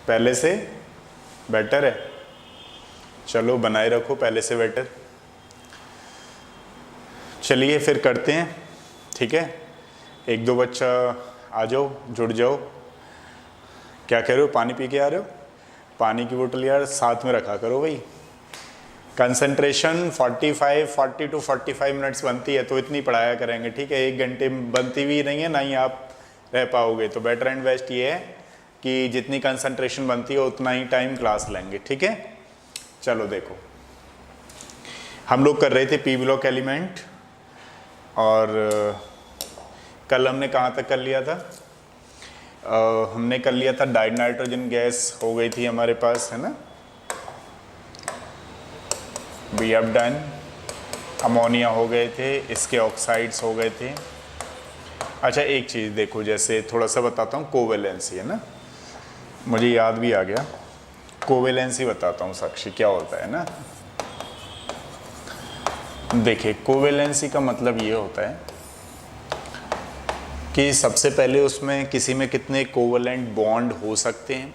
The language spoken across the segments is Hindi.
पहले से बेटर है, चलो बनाए रखो पहले से बेटर। चलिए फिर करते हैं, ठीक है। एक दो बच्चा आ जाओ, जुड़ जाओ। क्या कह रहे हो, पानी पी के आ रहे हो? पानी की बोतल यार साथ में रखा करो भाई। कंसंट्रेशन 40 to 45 मिनट्स बनती है, तो इतनी पढ़ाया करेंगे, ठीक है। 1 घंटे बनती भी नहीं है, ना ही आप रह पाओगे। तो बेटर एंड बेस्ट ये है कि जितनी कंसंट्रेशन बनती है उतना ही टाइम क्लास लेंगे, ठीक है। चलो देखो, हम लोग कर रहे थे पी ब्लॉक एलिमेंट, और कल हमने कहाँ तक कर लिया था? हमने कर लिया था डाई नाइट्रोजन गैस हो गई थी हमारे पास, है ना। वी हैव डन, अमोनिया हो गए थे, इसके ऑक्साइड्स हो गए थे। अच्छा एक चीज़ देखो, जैसे थोड़ा सा बताता हूँ, कोवेलेंसी है ना, मुझे याद भी आ गया। कोवेलेंसी बताता हूँ साक्षी क्या होता है ना। देखिए कोवेलेंसी का मतलब ये होता है कि सबसे पहले उसमें किसी में कितने कोवेलेंट बॉन्ड हो सकते हैं,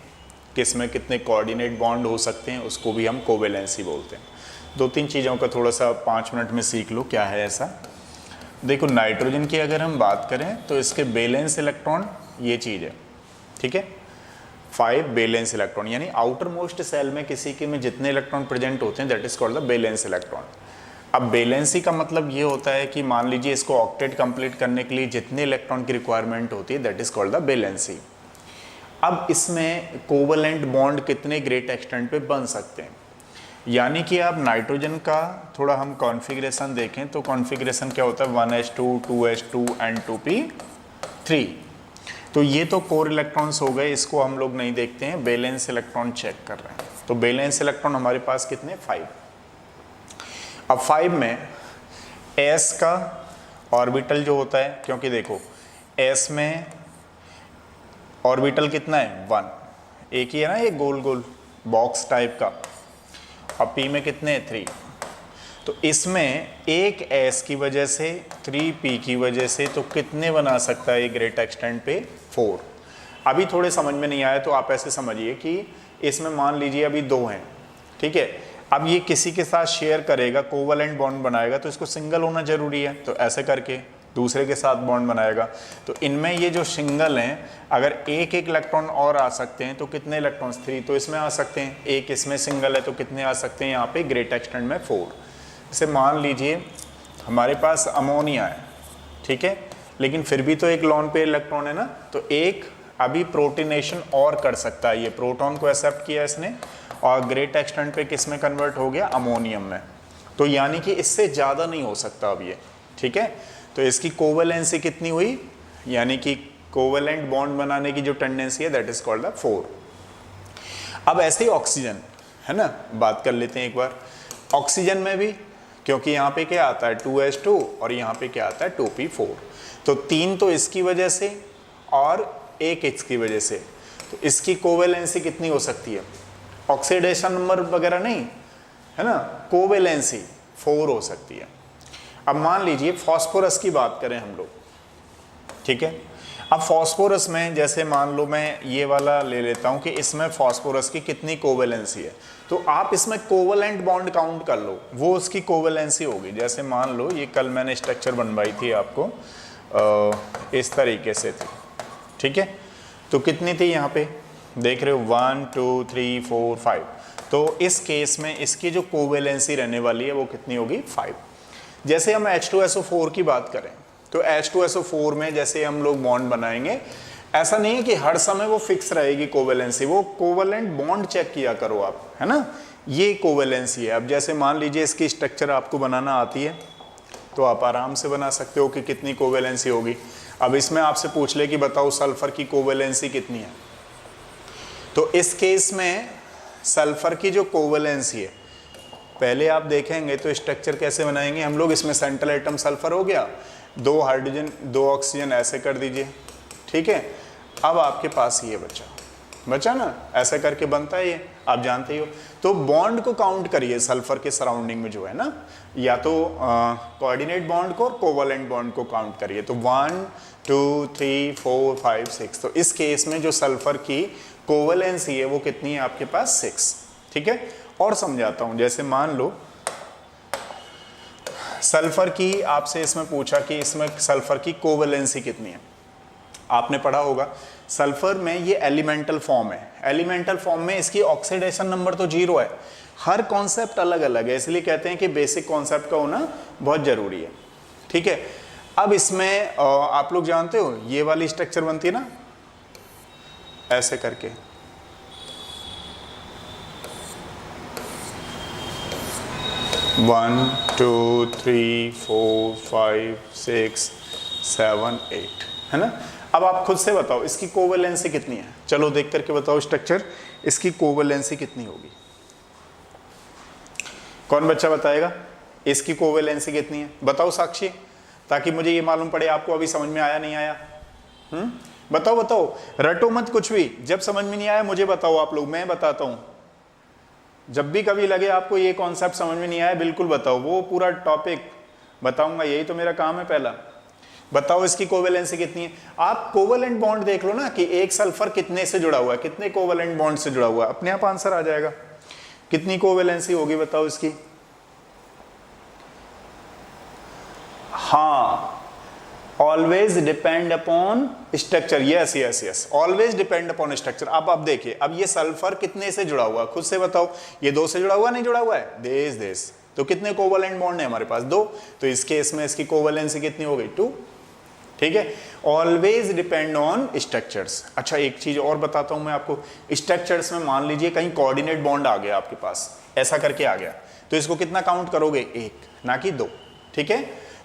किस में कितने कोऑर्डिनेट बॉन्ड हो सकते हैं, उसको भी हम कोवेलेंसी बोलते हैं। 2-3 चीज़ों का थोड़ा सा 5 मिनट में सीख लो क्या है ऐसा। देखो नाइट्रोजन की अगर हम बात करें तो इसके वैलेंस इलेक्ट्रॉन ये चीज़ है, ठीक है। 5 वैलेंस इलेक्ट्रॉन, यानी आउटर मोस्ट सेल में किसी के में जितने इलेक्ट्रॉन प्रेजेंट होते हैं that is called the valence electron. अब वैलेंसी का मतलब ये होता है कि मान लीजिए इसको ऑक्टेट कंप्लीट करने के लिए जितने इलेक्ट्रॉन की रिक्वायरमेंट होती है that is called the valency. अब इसमें कोवेलेंट बॉन्ड कितने ग्रेट एक्सटेंट पे बन सकते हैं, यानी कि आप नाइट्रोजन का थोड़ा हम कॉन्फ़िगरेशन देखें तो कॉन्फ़िगरेशन क्या होता है, 1s2 2s2 एंड 2p3। तो ये तो कोर इलेक्ट्रॉन्स हो गए, इसको हम लोग नहीं देखते हैं, वैलेंस इलेक्ट्रॉन चेक कर रहे हैं। तो वैलेंस इलेक्ट्रॉन हमारे पास कितने, 5। अब 5 में s का ऑर्बिटल जो होता है, क्योंकि देखो s में ऑर्बिटल कितना है, 1, एक ही है ना, ये गोल गोल बॉक्स टाइप का। अब p में कितने, 3। तो इसमें एक s की वजह से 3p की वजह से तो कितने बना सकता है ये ग्रेट एक्सटेंट पे, 4। अभी थोड़े समझ में नहीं आया तो आप ऐसे समझिए कि इसमें मान लीजिए अभी 2 हैं, ठीक है। अब ये किसी के साथ शेयर करेगा, कोवेलेंट बॉन्ड बनाएगा, तो इसको सिंगल होना जरूरी है, तो ऐसे करके दूसरे के साथ बॉन्ड बनाएगा। तो इनमें ये जो सिंगल हैं, अगर एक एक इलेक्ट्रॉन और आ सकते हैं तो कितने इलेक्ट्रॉन्स, 3 तो इसमें आ सकते हैं, एक इसमें सिंगल है तो कितने आ सकते हैं यहाँ पे ग्रेट एक्सटेंट में, 4। जैसे मान लीजिए हमारे पास अमोनिया है, ठीक है, लेकिन फिर भी तो एक लॉन पेयर इलेक्ट्रॉन है ना, तो एक अभी प्रोटीनेशन और कर सकता है, ये प्रोटॉन को एक्सेप्ट किया इसने और ग्रेट एक्सटेंट पे किस में कन्वर्ट हो गया, अमोनियम में। तो यानी कि इससे ज़्यादा नहीं हो सकता अब ये, ठीक है। तो इसकी कोवेलेंसी कितनी हुई, यानी कि कोवेलेंट बॉन्ड बनाने की जो टेंडेंसी है दैट इज कॉल्ड द 4। अब ऐसे ही ऑक्सीजन है ना, बात कर लेते हैं एक बार। ऑक्सीजन में भी क्योंकि यहाँ पे क्या आता है, 2s2 और यहाँ पे क्या आता है, 2p4। तो 3 तो इसकी वजह से और एक इसकी वजह से, तो इसकी कोवेलेंसी कितनी हो सकती है, ऑक्सीडेशन नंबर वगैरह नहीं है ना, कोवेलेंसी 4 हो सकती है। अब मान लीजिए फास्फोरस की बात करें हम लोग, ठीक है। अब फास्फोरस में जैसे मान लो मैं ये वाला ले लेता हूँ कि इसमें फास्फोरस की कितनी कोवेलेंसी है, तो आप इसमें कोवेलेंट बॉन्ड काउंट कर लो, वो उसकी कोवेलेंसी होगी। जैसे मान लो ये कल मैंने स्ट्रक्चर बनवाई थी आपको, इस तरीके से थी, ठीक है। तो कितनी थी यहाँ पे देख रहे हो, 1 2 3 4 5। तो इस केस में इसकी जो कोवेलेंसी रहने वाली है वो कितनी होगी, 5। जैसे हम H2SO4 की बात करें तो H2SO4 में जैसे हम लोग बॉन्ड बनाएंगे, ऐसा नहीं है कि हर समय वो फिक्स रहेगी कोवेलेंसी, वो कोवेलेंट बॉन्ड चेक किया करो आप, है ना, ये कोवेलेंसी है। अब जैसे मान लीजिए इसकी स्ट्रक्चर आपको बनाना आती है तो आप आराम से बना सकते हो कि कितनी कोवेलेंसी होगी। अब इसमें आपसे पूछ ले कि बताओ सल्फर की कोवेलेंसी कितनी है, तो इस केस में सल्फर की जो कोवेलेंसी है, पहले आप देखेंगे तो स्ट्रक्चर कैसे बनाएंगे हम लोग, इसमें सेंट्रल एटम सल्फर हो गया, 2 हाइड्रोजन 2 ऑक्सीजन ऐसे कर दीजिए, ठीक है। अब आपके पास ये बचा ना, ऐसे करके बनता है ये, आप जानते ही हो। तो बॉन्ड को काउंट करिए सल्फर के सराउंडिंग में जो है ना, या तो कोऑर्डिनेट बॉन्ड को और कोवेलेंट बॉन्ड को काउंट करिए। तो 1 2 3 4 5 6, तो इस केस में जो सल्फर की कोवेलेंसी है वो कितनी है आपके पास 6। ठीक है, और समझाता हूं, जैसे मान लो सल्फर की आपसे इसमें पूछा कि इसमें सल्फर की कोवेलेंसी कितनी है। आपने पढ़ा होगा सल्फर में ये एलिमेंटल फॉर्म है, एलिमेंटल फॉर्म में इसकी ऑक्सीडेशन नंबर तो 0 है। हर कॉन्सेप्ट अलग अलग है, इसलिए कहते हैं कि बेसिक कॉन्सेप्ट का होना बहुत जरूरी है। ठीक है, अब इसमें आप लोग जानते हो ये वाली स्ट्रक्चर बनती है ना ऐसे करके, one two three four five six 7 8, है ना। अब आप खुद से बताओ इसकी कोवेलेंसी कितनी है, चलो देख करके बताओ स्ट्रक्चर, इसकी कोवेलेंसी कितनी होगी। कौन बच्चा बताएगा इसकी कोवेलेंसी कितनी है, बताओ साक्षी, ताकि मुझे ये मालूम पड़े आपको अभी समझ में आया नहीं आया। बताओ बताओ, रटो मत कुछ भी, जब समझ में नहीं आया मुझे बताओ आप लोग, मैं बताता हूं। जब भी कभी लगे आपको ये कॉन्सेप्ट समझ में नहीं आया बिल्कुल बताओ, वो पूरा टॉपिक बताऊंगा, यही तो मेरा काम है पहला। बताओ इसकी कोवेलेंसी कितनी है। आप कोवेलेंट बॉन्ड देख लो ना कि एक सल्फर कितने से जुड़ा हुआ है, कितने कोवेलेंट बॉन्ड से जुड़ा हुआ है, अपने आप आंसर आ जाएगा। कितनी कोवेलेंसी होगी बताओ इसकी। हाँ, always depend upon structure, yes yes yes, always depend upon structure. अब आप देखिए, अब ये सल्फर कितने से जुड़ा हुआ है, खुद से बताओ। ये 2 से जुड़ा हुआ नहीं जुड़ा हुआ है, देश, तो कितने कोवेलेंट बॉन्ड है हमारे पास 2, तो इस केस में इसकी कोवेलेंसी कितनी हो गई 2। ठीक है, ऑलवेज डिपेंड ऑन स्ट्रक्चर्स। अच्छा एक चीज और बताता हूं मैं आपको, स्ट्रक्चर्स में मान लीजिए कहीं कोऑर्डिनेट बॉन्ड आ गया आपके पास, ऐसा करके आ गया, तो इसको कितना काउंट करोगे 1 ना कि 2। ठीक है,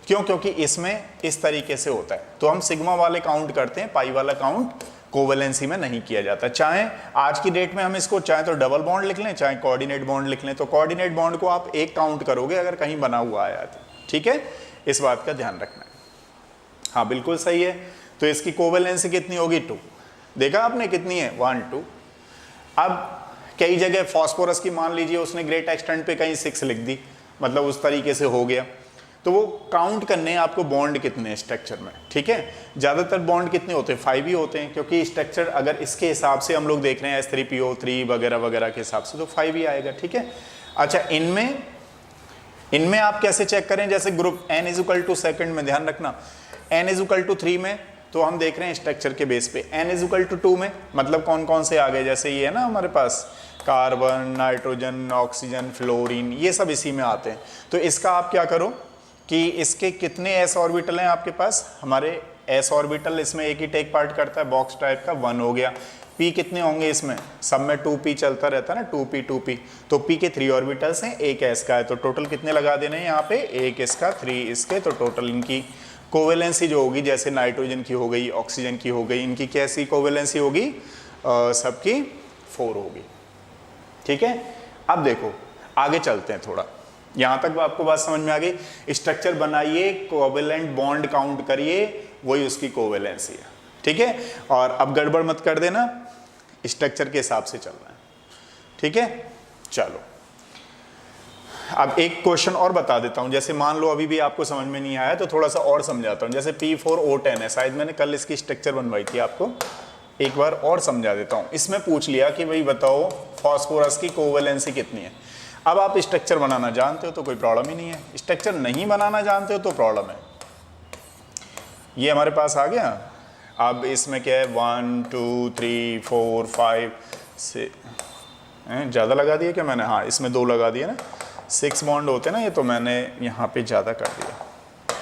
क्यों, क्योंकि इसमें इस तरीके से होता है, तो हम सिग्मा वाले काउंट करते हैं, पाई वाला काउंट कोवेलेंसी में नहीं किया जाता। चाहे आज की डेट में हम इसको चाहे तो डबल बॉन्ड लिख लें, चाहे कोऑर्डिनेट बॉन्ड लिख लें, तो कोऑर्डिनेट बॉन्ड को आप 1 काउंट करोगे अगर कहीं बना हुआ आया तो। ठीक है, इस बात का ध्यान रखना है। हाँ बिल्कुल सही है, तो इसकी कोवेलेंसी कितनी होगी 2। देखा आपने कितनी है 1 2। अब कई जगह फास्फोरस की मान लीजिए उसने ग्रेट एक्सटेंट पे कहीं 6 लिख दी, मतलब उस तरीके से हो गया, तो वो काउंट करने हैं आपको बॉन्ड कितने स्ट्रक्चर में। ठीक है, ज़्यादातर बॉन्ड कितने होते हैं 5 ही होते हैं, क्योंकि स्ट्रक्चर अगर इसके हिसाब से हम लोग देख रहे हैं S3PO3 वगैरह वगैरह के हिसाब से तो 5 ही आएगा। ठीक है, अच्छा इनमें आप कैसे चेक करें, जैसे ग्रुप N = सेकंड में ध्यान रखना, N = 3 में तो हम देख रहे हैं स्ट्रक्चर के बेस पे, N = 2 में मतलब कौन कौन से आ गए, जैसे ये है ना हमारे पास कार्बन, नाइट्रोजन, ऑक्सीजन, फ्लोरीन, ये सब इसी में आते हैं। तो इसका आप क्या करो कि इसके कितने s ऑर्बिटल हैं आपके पास, हमारे s ऑर्बिटल इसमें एक ही टेक पार्ट करता है, बॉक्स टाइप का 1 हो गया। p कितने होंगे इसमें, सब में 2p चलता रहता है ना, 2p, तो p के 3 ऑर्बिटल्स हैं, एक s का है, तो टोटल कितने लगा देने हैं यहाँ पे, एक इसका 3 इसके, तो टोटल इनकी कोवेलेंसी जो होगी, जैसे नाइट्रोजन की हो गई, ऑक्सीजन की हो गई, इनकी कैसी कोवेलेंसी होगी, सबकी 4 होगी। ठीक है, अब देखो आगे चलते हैं थोड़ा, यहाँ तक आपको बात समझ में आ गई। स्ट्रक्चर बनाइए, कोवेलेंट बॉन्ड काउंट करिए, वही उसकी कोवेलेंसी है। ठीक है, और अब गड़बड़ मत कर देना, स्ट्रक्चर के हिसाब से चलना है। ठीक है, चलो अब एक क्वेश्चन और बता देता हूं, जैसे मान लो अभी भी आपको समझ में नहीं आया तो थोड़ा सा और समझाता हूं। जैसे P4O10 है, शायद मैंने कल इसकी स्ट्रक्चर बनवाई थी, आपको एक बार और समझा देता हूं। इसमें पूछ लिया कि भाई बताओ फास्फोरस की कोवेलेंसी कितनी है। अब आप स्ट्रक्चर बनाना जानते हो तो कोई प्रॉब्लम ही नहीं है, स्ट्रक्चर नहीं बनाना जानते हो तो प्रॉब्लम है। ये हमारे पास आ गया, अब इसमें क्या है 1 2 3 4 5 6, ज़्यादा लगा दिया क्या मैंने, हाँ इसमें 2 लगा दिए ना, 6 बॉन्ड होते ना ये, तो मैंने यहाँ पे ज़्यादा कर दिया।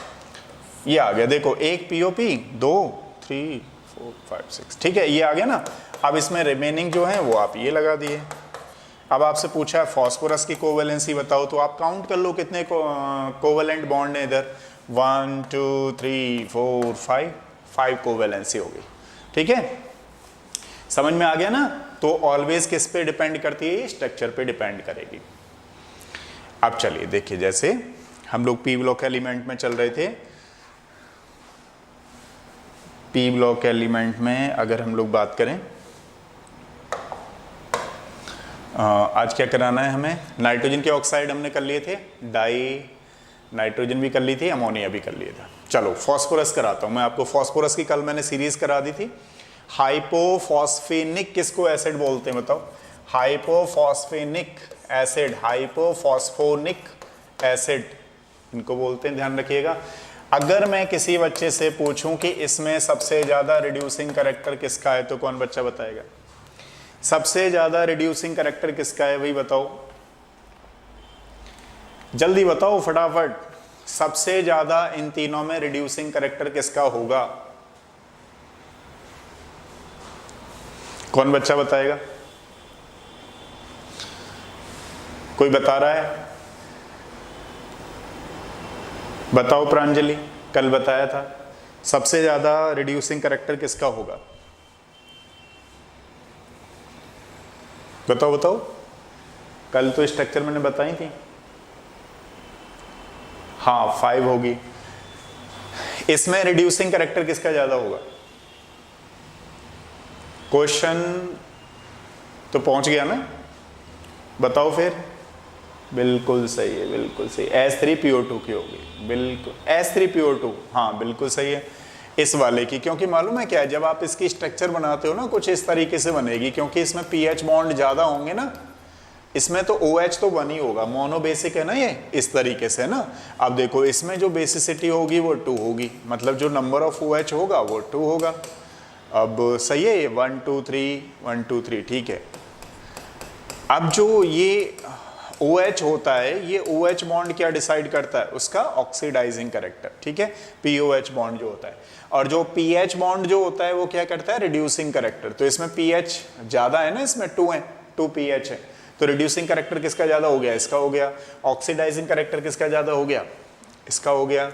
ये आ गया, देखो एक POP 2 3 4 5 6, ठीक है ये आ गया ना। अब इसमें रिमेनिंग जो है वो आप ये लगा दिए। अब आपसे पूछा है फास्फोरस की कोवेलेंसी बताओ, तो आप काउंट कर लो कितने कोवेलेंट बॉन्ड है इधर, 1 2 3 4 5 कोवेलेंसी होगी। ठीक है, समझ में आ गया ना। तो ऑलवेज किस पे डिपेंड करती है, स्ट्रक्चर पे डिपेंड करेगी। अब चलिए देखिए, जैसे हम लोग पी ब्लॉक एलिमेंट में चल रहे थे, पी ब्लॉक एलिमेंट में अगर हम लोग बात करें, आज क्या कराना है हमें, नाइट्रोजन के ऑक्साइड हमने कर लिए थे, डाई नाइट्रोजन भी कर ली थी, अमोनिया भी कर लिया था। चलो फास्फोरस कराता हूँ मैं आपको। फास्फोरस की कल मैंने सीरीज करा दी थी, हाइपोफॉस्फेनिक किसको एसिड बोलते हैं बताओ? हाइपोफॉस्फेनिक एसिड, हाइपोफॉस्फोनिक एसिड इनको बोलते हैं, ध्यान रखिएगा। अगर मैं किसी बच्चे से पूछूं कि इसमें सबसे ज्यादा रिड्यूसिंग कैरेक्टर किसका है तो कौन बच्चा बताएगा? सबसे ज्यादा रिड्यूसिंग कैरेक्टर किसका है भाई बताओ, जल्दी बताओ फटाफट। सबसे ज्यादा इन तीनों में रिड्यूसिंग कैरेक्टर किसका होगा? कौन बच्चा बताएगा? कोई बता रहा है? बताओ प्रांजलि, कल बताया था सबसे ज्यादा रिड्यूसिंग कैरेक्टर किसका होगा? बताओ बताओ, कल तो स्ट्रक्चर मैंने बताई थी। हाँ 5 होगी। इसमें रिड्यूसिंग कैरेक्टर किसका ज्यादा होगा? क्वेश्चन तो पहुंच गया ना, बताओ फिर। बिल्कुल सही है, बिल्कुल सही, H3PO2 की होगी, बिल्कुल H3PO2, हाँ बिल्कुल सही है इस वाले की। क्योंकि मालूम है क्या है, जब आप इसकी स्ट्रक्चर बनाते हो ना कुछ इस तरीके से बनेगी, क्योंकि इसमें pH बॉन्ड ज्यादा होंगे ना, इसमें तो OH तो बन ही होगा, मोनो बेसिक है ना ये, इस तरीके से ना। अब देखो इसमें जो बेसिसिटी होगी वो 2 होगी, मतलब जो नंबर ऑफ OH होगा वो 2 होगा। अब सही है ये 1 2 3 1 2 3, ठीक है। अब जो ये OH होता है, ये OH बॉन्ड क्या डिसाइड करता है? उसका ऑक्सीडाइजिंग कैरेक्टर, ठीक है, POH बॉन्ड जो होता है। और जो PH बॉन्ड जो होता है वो क्या करता है? Reducing character. तो इसमें pH ज्यादा है ना, इसमें 2 है, 2 pH है, तो रिड्यूसिंग कैरेक्टर किसका ज्यादा हो गया? इसका हो गया। ऑक्सीडाइजिंग कैरेक्टर किसका ज्यादा हो गया? इसका हो गया,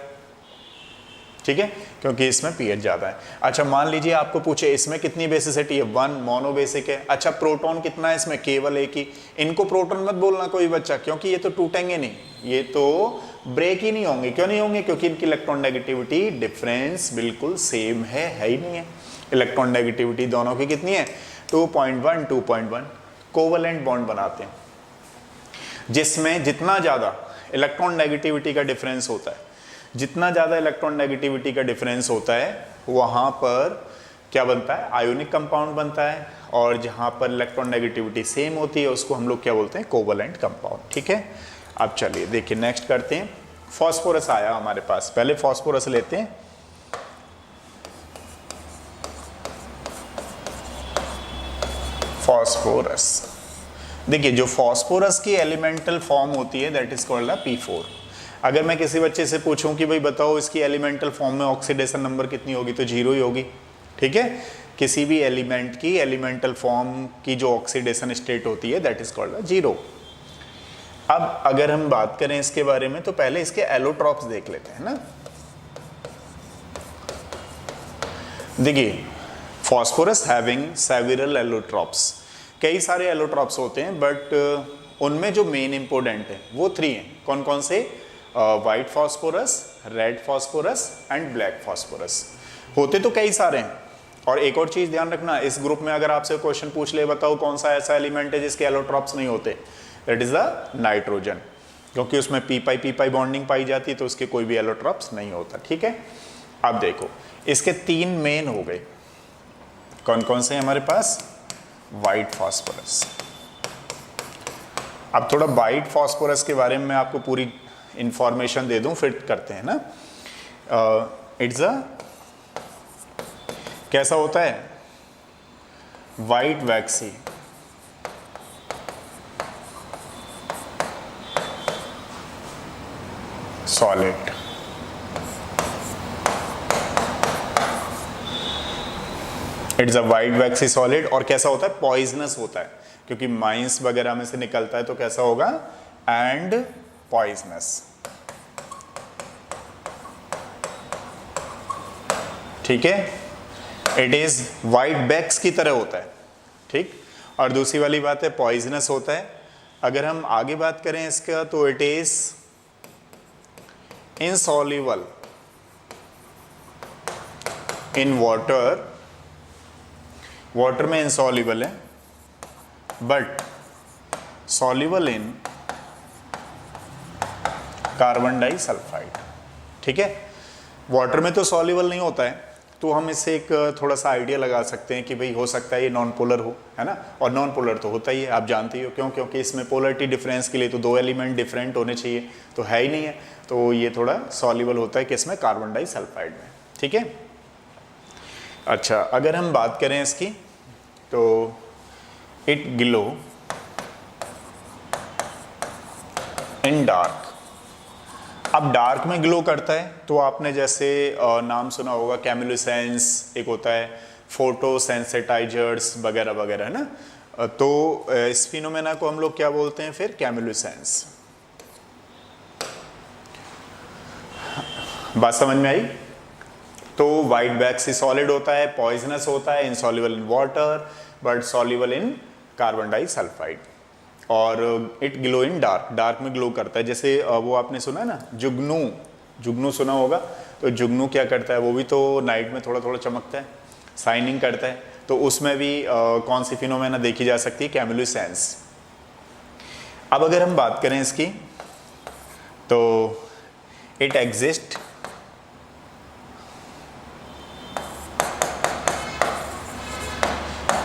ठीक है, क्योंकि इसमें pH ज्यादा है। अच्छा मान लीजिए आपको पूछे इसमें कितनी बेसिसिटी है? 1, मोनो बेसिक है। अच्छा प्रोटॉन कितना है इसमें? केवल एक ही। इनको प्रोटॉन मत बोलना कोई बच्चा, क्योंकि ये तो टूटेंगे नहीं, ये तो ब्रेक ही नहीं होंगे। क्यों नहीं होंगे? क्योंकि इनकी इलेक्ट्रॉन नेगेटिविटी डिफरेंस बिल्कुल सेम है ही नहीं है। इलेक्ट्रॉन नेगेटिविटी दोनों की कितनी है? 2.1 2.1। कोवलेंट बॉन्ड बनाते हैं, जिसमें जितना ज्यादा इलेक्ट्रॉन नेगेटिविटी का डिफरेंस होता है, जितना ज्यादा इलेक्ट्रॉन नेगेटिविटी का डिफरेंस होता है वहां पर क्या बनता है? आयोनिक कंपाउंड बनता है। और जहां पर इलेक्ट्रॉन नेगेटिविटी सेम होती है उसको हम लोग क्या बोलते हैं? कोवलेंट कंपाउंड, ठीक है। अब चलिए देखिए नेक्स्ट करते हैं। फॉस्फोरस आया हमारे पास, पहले फॉस्फोरस लेते हैं। फॉस्फोरस, देखिए जो फॉस्फोरस की एलिमेंटल फॉर्म होती है दैट इज कॉल्ड P4। अगर मैं किसी बच्चे से पूछूं कि भाई बताओ इसकी एलिमेंटल फॉर्म में ऑक्सीडेशन नंबर कितनी होगी, तो 0 ही होगी, ठीक है। किसी भी एलिमेंट की एलिमेंटल फॉर्म की जो ऑक्सीडेशन स्टेट होती है दैट इज कॉल्ड 0। अब अगर हम बात करें इसके बारे में तो पहले इसके एलोट्रॉप्स देख लेते हैं ना। देखिए फॉस्फोरस हैविंग सेवरल एलोट्रॉप्स, कई सारे एलोट्रॉप्स होते हैं, बट उनमें जो मेन इंपोर्टेंट है वो 3 हैं। कौन कौन से? White phosphorus, red phosphorus and black phosphorus. होते तो कई सारे हैं। और एक और चीज ध्यान रखना, इस ग्रुप में अगर आपसे क्वेश्चन पूछ ले बताओ कौन सा ऐसा एलिमेंट है जिसके एलोट्रॉप्स नहीं होते, दैट इज द नाइट्रोजन, क्योंकि उसमें पी बॉन्डिंग पाई जाती है तो उसके कोई भी एलोट्रॉप्स नहीं होता, ठीक है। अब देखो इसके 3 मेन हो गए, कौन कौन से हैं हमारे पास? White phosphorus. अब थोड़ा वाइट फॉस्फोरस के बारे में मैं आपको पूरी इंफॉर्मेशन दे दूं, फिर करते हैं ना। इट्स अ कैसा होता है? White vaccine, solid. It's a white vaccine solid. और कैसा होता है? पॉइजनस होता है, क्योंकि माइंस वगैरह में से निकलता है, तो कैसा होगा? एंड पॉइजनस, ठीक है। इट इज वाइट बैक्स की तरह होता है, ठीक। और दूसरी वाली बात है पॉइजनस होता है। अगर हम आगे बात करें इसका तो it is insoluble in water, water में इनसॉल्युबल है, but soluble in carbon disulphide, ठीक है। वाटर में तो सॉल्युबल नहीं होता है, तो हम इससे एक थोड़ा सा आइडिया लगा सकते हैं कि भाई हो सकता है ये नॉन पोलर हो, है ना। और नॉन पोलर तो होता ही है, आप जानते ही हो, क्यों? क्योंकि इसमें पोलरिटी डिफरेंस के लिए तो 2 एलिमेंट डिफरेंट होने चाहिए, तो है ही नहीं है। तो ये थोड़ा सॉल्युबल होता है किसमें? कार्बन डाइसल्फाइड में, ठीक है। अच्छा, अगर हम बात करें इसकी, तो इट ग्लो इन डार्क। अब डार्क में ग्लो करता है, तो आपने जैसे नाम सुना होगा कैम्युलोसेंस, एक होता है फोटोसेंसिटाइजर्स वगैरह वगैरह, है ना। तो इस फिनोमेना को हम लोग क्या बोलते हैं फिर? कैम्युलोसेंस। बात समझ में आई? तो वाइट वैक्सी सॉलिड होता है, पॉइजनस होता है, insoluble in water but soluble in carbon disulphide. और it glow in dark, dark में ग्लो करता है। जैसे वो आपने सुना ना जुगनू, जुगनू सुना होगा, तो जुगनू क्या करता है? वो भी तो नाइट में थोड़ा थोड़ा चमकता है, शाइनिंग करता है। तो उसमें भी कौन सी फिनोमेना देखी जा सकती है? कैम्युलोसेंस। अब अगर हम बात करें इसकी, तो it exist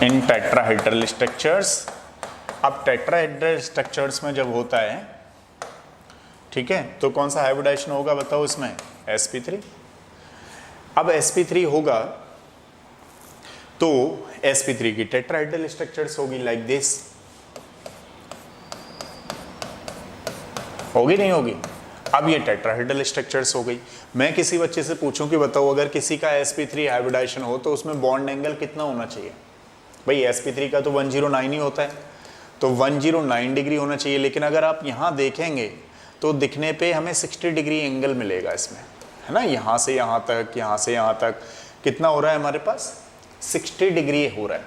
in tetrahedral structures. अब टेट्राहेड्रल स्ट्रक्चर्स में जब होता है, ठीक है, तो कौन सा हाइब्रिडाइजेशन होगा बताओ इसमें? sp3। अब sp3 होगा तो sp3 की टेट्राहेड्रल स्ट्रक्चर्स होगी लाइक दिस, होगी नहीं होगी? अब ये टेट्राहेड्रल स्ट्रक्चर्स हो गई। मैं किसी बच्चे से पूछूं कि बताओ अगर किसी का sp3 हाइब्रिडाइजेशन हो तो उसमें बॉन्ड एंगल कितना होना चाहिए? भाई sp3 का तो 109 ही होता है, तो 109 डिग्री होना चाहिए। लेकिन अगर आप यहाँ देखेंगे तो दिखने पे हमें 60 डिग्री एंगल मिलेगा इसमें, है ना। यहाँ से यहाँ तक, यहाँ से यहाँ तक कितना हो रहा है हमारे पास? 60 डिग्री हो रहा है।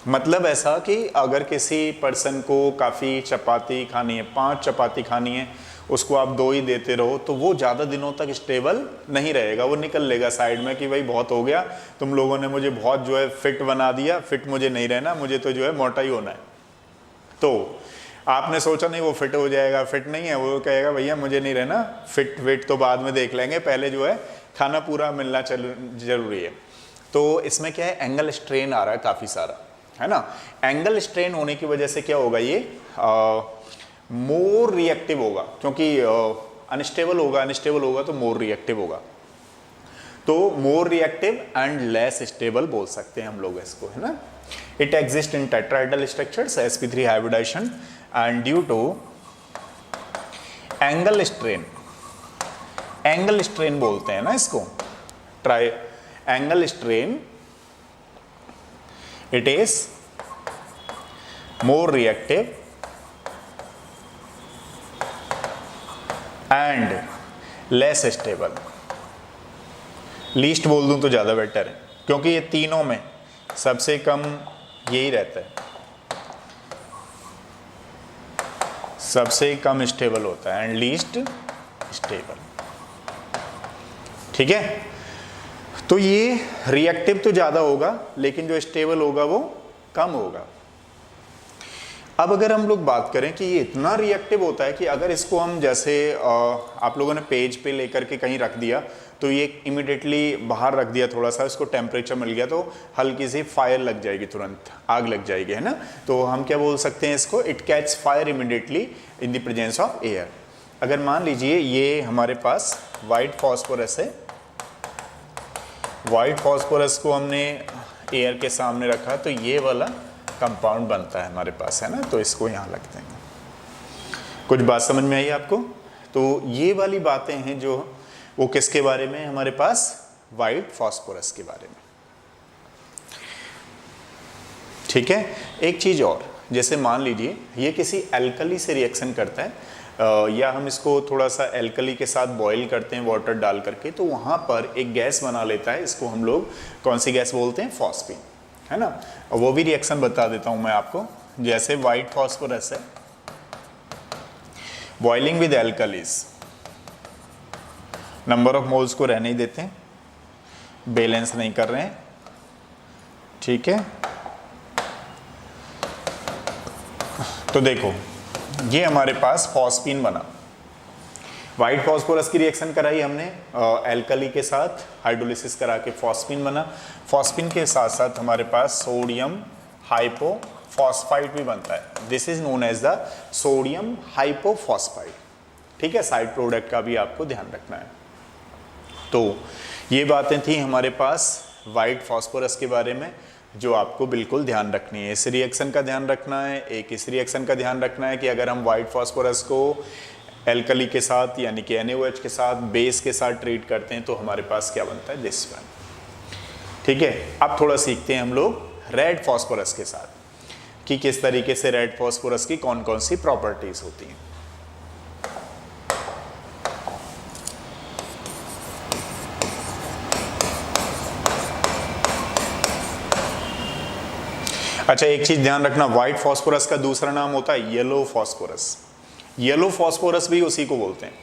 मतलब ऐसा कि अगर किसी पर्सन को काफ़ी चपाती खानी है, 5 चपाती खानी है, उसको आप 2 ही देते रहो तो वो ज़्यादा दिनों तक स्टेबल नहीं रहेगा, वो निकल लेगा साइड में कि भाई बहुत हो गया, तुम लोगों ने मुझे बहुत जो है फिट बना दिया, फिट मुझे नहीं रहना, मुझे तो जो है मोटा ही होना है। तो आपने सोचा नहीं वो फिट हो जाएगा, फिट नहीं है, वो कहेगा भैया मुझे नहीं रहना, फिट वेट तो बाद में देख लेंगे, पहले जो है खाना पूरा मिलना जरूरी है। तो इसमें क्या है? एंगल स्ट्रेन आ रहा है काफ़ी सारा, है ना। एंगल स्ट्रेन होने की वजह से क्या होगा? ये मोर रिएक्टिव होगा, क्योंकि अनस्टेबल होगा तो मोर रिएक्टिव होगा। तो more reactive and less stable बोल सकते हैं हम लोग इसको, है ना। It exists in tetrahedral structures, sp3 hybridization, and due to angle strain बोलते हैं ना इसको, angle strain, it is more reactive and less stable। Least बोल दूं तो ज़्यादा बेटर है, क्योंकि ये तीनों में सबसे कम यही रहता है, सबसे कम स्टेबल होता है, एंड लीस्ट स्टेबल, ठीक है। तो ये रिएक्टिव तो ज़्यादा होगा लेकिन जो स्टेबल होगा वो कम होगा। अब अगर हम लोग बात करें कि ये इतना रिएक्टिव होता है कि अगर इसको हम जैसे आप लोगों ने पेज पे लेकर के कहीं रख दिया तो ये इमिडिएटली बाहर रख दिया, थोड़ा सा इसको टेम्परेचर मिल गया तो हल्की सी फायर लग जाएगी, तुरंत आग लग जाएगी, है ना। तो हम क्या बोल सकते हैं इसको? It catch fire immediately in the presence of air. अगर मान लीजिए ये हमारे पास वाइट फॉस्फोरस है, वाइट फॉस्फोरस को हमने एयर के सामने रखा तो ये वाला कंपाउंड बनता है हमारे पास, है ना। तो इसको यहाँ रख देंगे। कुछ बात समझ में आई आपको? तो ये वाली बातें हैं जो वो किसके बारे में? हमारे पास वाइट फॉस्फोरस के बारे में, ठीक है। एक चीज़ और, जैसे मान लीजिए ये किसी एल्कली से रिएक्शन करता है, या हम इसको थोड़ा सा एल्कली के साथ बॉईल करते हैं वाटर डाल करके, तो वहाँ पर एक गैस बना लेता है, इसको हम लोग कौन सी गैस बोलते हैं? फॉस्फीन, है ना। वो भी रिएक्शन बता देता हूँ मैं आपको। जैसे वाइट फॉस्फोरस है, boiling with alkalis, number of moles को रहने ही देते हैं, बैलेंस नहीं कर रहे हैं, ठीक है। तो देखो ये हमारे पास फॉस्फीन बना, व्हाइट फॉस्फोरस की रिएक्शन कराई हमने एल्कली के साथ, हाइड्रोलिसिस करा के फॉस्फिन बना। फॉस्फिन के साथ साथ हमारे पास सोडियम हाइपोफॉस्फाइड भी बनता है। This is known as the sodium hypophosphite. ठीक है, साइड प्रोडक्ट का भी आपको ध्यान रखना है। तो ये बातें थी हमारे पास व्हाइट फॉस्फोरस के बारे में, जो आपको बिल्कुल ध्यान रखनी है। इस रिएक्शन का ध्यान रखना है, एक इस रिएक्शन का ध्यान रखना है कि अगर हम व्हाइट फॉस्फोरस को एल्कली के साथ यानी कि NaOH के साथ, बेस के साथ ट्रीट करते हैं तो हमारे पास क्या बनता है, दिस वन। ठीक है, अब थोड़ा सीखते हैं हम लोग रेड फॉस्फोरस के साथ कि किस तरीके से रेड फॉस्फोरस की कौन कौन सी प्रॉपर्टीज होती हैं। अच्छा, एक चीज ध्यान रखना, व्हाइट फॉस्फोरस का दूसरा नाम होता है येलो फॉस्फोरस। येलो फॉस्फोरस भी उसी को बोलते हैं।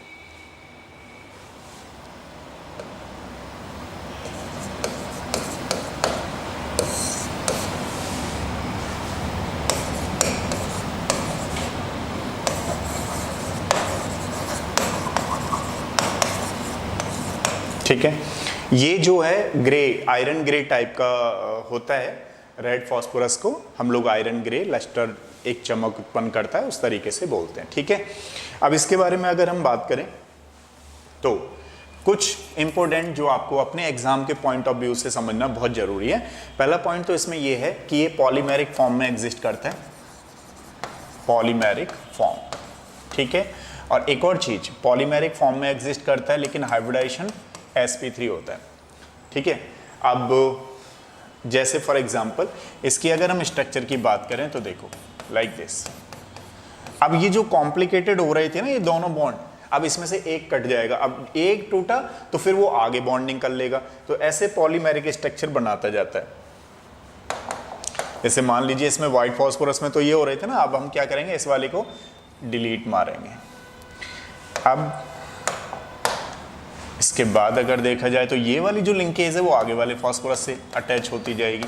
ठीक है, ये जो है ग्रे, आयरन ग्रे टाइप का होता है। रेड फॉस्फोरस को हम लोग आयरन ग्रे, लस्टर, एक चमक उत्पन्न करता है, उस तरीके से बोलते हैं। ठीक है, अब इसके बारे में अगर हम बात करें तो कुछ इंपॉर्टेंट जो आपको अपने एग्जाम के पॉइंट ऑफ व्यू से समझना बहुत जरूरी है। पहला पॉइंट तो इसमें यह है कि ये पॉलीमेरिक फॉर्म में एग्जिस्ट करता है, पॉलीमेरिक फॉर्म। ठीक है, और एक और चीज, पॉलीमेरिक फॉर्म में एग्जिस्ट करता है लेकिन हाइब्रिडाइजेशन sp3 होता है। ठीक है, अब जैसे फॉर एग्जांपल इसकी अगर हम स्ट्रक्चर की बात करें तो देखो लाइक दिस। अब ये जो कॉम्प्लिकेटेड हो रहे थे ना ये दोनों बॉन्ड, अब इसमें से एक कट जाएगा, अब एक टूटा तो फिर वो आगे बॉन्डिंग कर लेगा, तो ऐसे पॉलीमेरिक स्ट्रक्चर बनाता जाता है। जैसे मान लीजिए इसमें व्हाइट फॉस्फोरस में तो ये हो रहे थे ना, अब हम क्या करेंगे, इस वाले को डिलीट मारेंगे। अब इसके बाद अगर देखा जाए तो ये वाली जो लिंकेज है वो आगे वाले फॉस्फोरस से अटैच होती जाएगी,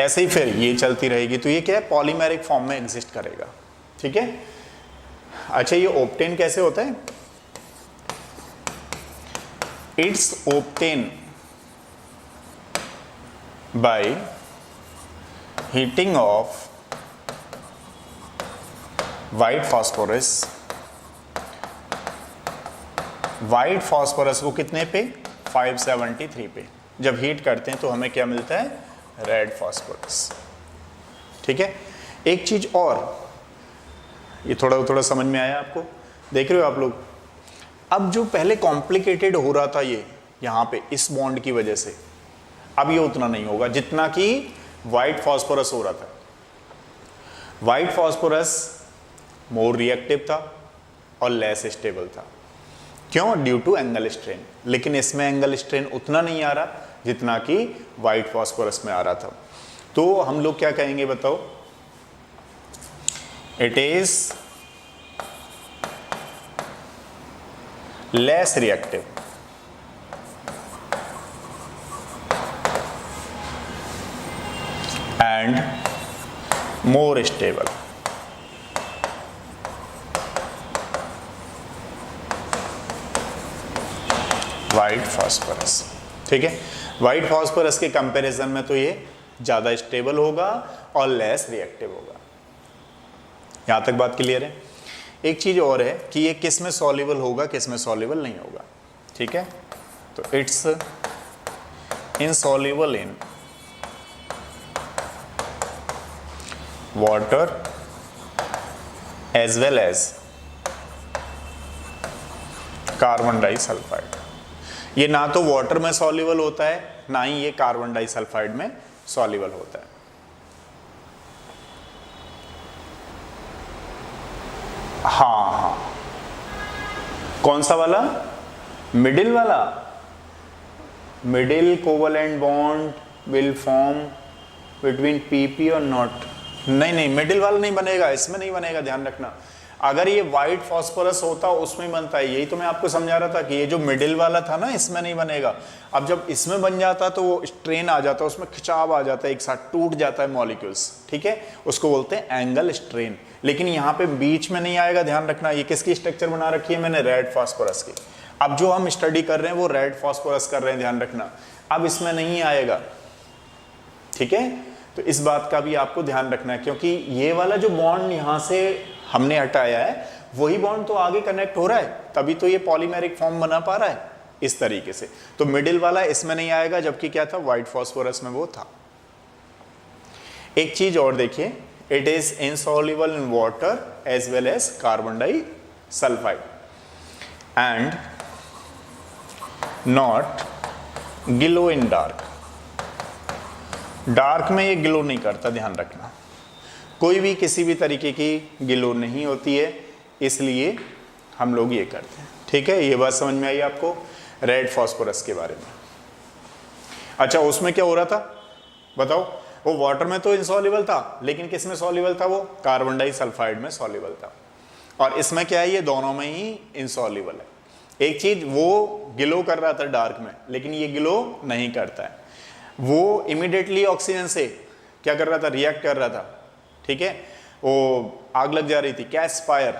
ऐसे ही फिर ये चलती रहेगी। तो ये क्या है, पॉलीमेरिक फॉर्म में एग्जिस्ट करेगा। ठीक है, अच्छा ये ऑब्टेन कैसे होता है, it's obtain by heating of white phosphorus. White phosphorus को कितने पे, 573 पे जब हीट करते हैं तो हमें क्या मिलता है, रेड फॉस्फोरस। ठीक है, एक चीज और, ये थोड़ा समझ में आया आपको, देख रहे हो आप लोग। अब जो पहले कॉम्प्लिकेटेड हो रहा था ये यहाँ पे इस बॉन्ड की वजह से, अब ये उतना नहीं होगा जितना कि व्हाइट फॉस्फोरस हो रहा था। व्हाइट फॉस्फोरस मोर रिएक्टिव था और लेस स्टेबल था। क्यों, ड्यू टू एंगल स्ट्रेन। लेकिन इसमें एंगल स्ट्रेन उतना नहीं आ रहा जितना कि व्हाइट फॉस्फोरस में आ रहा था। तो हम लोग क्या कहेंगे बताओ, it is less reactive and more stable. White phosphorus. ठीक है, व्हाइट फॉस्फोरस के कंपैरिजन में तो ये ज्यादा स्टेबल होगा और लेस रिएक्टिव होगा। यहां तक बात क्लियर है। एक चीज और है कि ये किस में सॉल्युबल होगा, किस में सॉल्युबल नहीं होगा। ठीक है, तो it's insoluble in water as well as carbon disulphide. ये ना तो वाटर में सॉल्युबल होता है, ना ही ये कार्बन डाइसल्फाइड में सॉल्युबल होता है। हाँ, कौन सा वाला, मिडिल वाला, middle covalent bond will form between PP और नॉट। नहीं, मिडिल वाला नहीं बनेगा, इसमें नहीं बनेगा, ध्यान रखना। अगर ये व्हाइट फॉस्फोरस होता उसमें बनता है, यही तो मैं आपको समझा रहा था कि ये जो मिडिल वाला था ना इसमें नहीं बनेगा। अब जब इसमें बन जाता तो वो स्ट्रेन आ जाता, उसमें खिंचाव आ जाता है, एक साथ टूट जाता है मॉलिक्यूल्स, ठीक है, उसको बोलते हैं एंगल स्ट्रेन। लेकिन यहाँ पे बीच में नहीं आएगा, ध्यान रखना। ये किसकी स्ट्रक्चर बना रखी है मैंने, रेड फॉस्फोरस की। अब जो हम स्टडी कर रहे हैं वो रेड फॉस्फोरस कर रहे हैं, ध्यान रखना। अब इसमें नहीं आएगा, ठीक है, तो इस बात का भी आपको ध्यान रखना है, क्योंकि ये वाला जो बॉन्ड यहां से हमने हटाया है वही बॉन्ड तो आगे कनेक्ट हो रहा है, तभी तो ये पॉलीमेरिक फॉर्म बना पा रहा है इस तरीके से। तो मिडिल वाला इसमें नहीं आएगा, जबकि क्या था, व्हाइट फॉस्फोरस में वो था। एक चीज और देखिए, it is insoluble in water as well as carbon disulphide and not glow in dark. Dark में ये ग्लो नहीं करता, ध्यान रखना। कोई भी किसी भी तरीके की ग्लो नहीं होती है, इसलिए हम लोग ये करते हैं, ठीक है। ये बात समझ में आई आपको रेड फॉस्फोरस के बारे में। अच्छा, उसमें क्या हो रहा था बताओ, वो वाटर में तो इनसॉल्युबल था, लेकिन किस में सॉल्युबल था, वो कार्बन डाइसल्फाइड में सॉल्युबल था। और इसमें क्या है, ये दोनों में ही इनसॉल्युबल है। एक चीज, वो ग्लो कर रहा था डार्क में, लेकिन ये ग्लो नहीं करता है। वो इमीडिएटली ऑक्सीजन से क्या कर रहा था, रिएक्ट कर रहा था, ठीक है, वो आग लग जा रही थी, कैच फायर,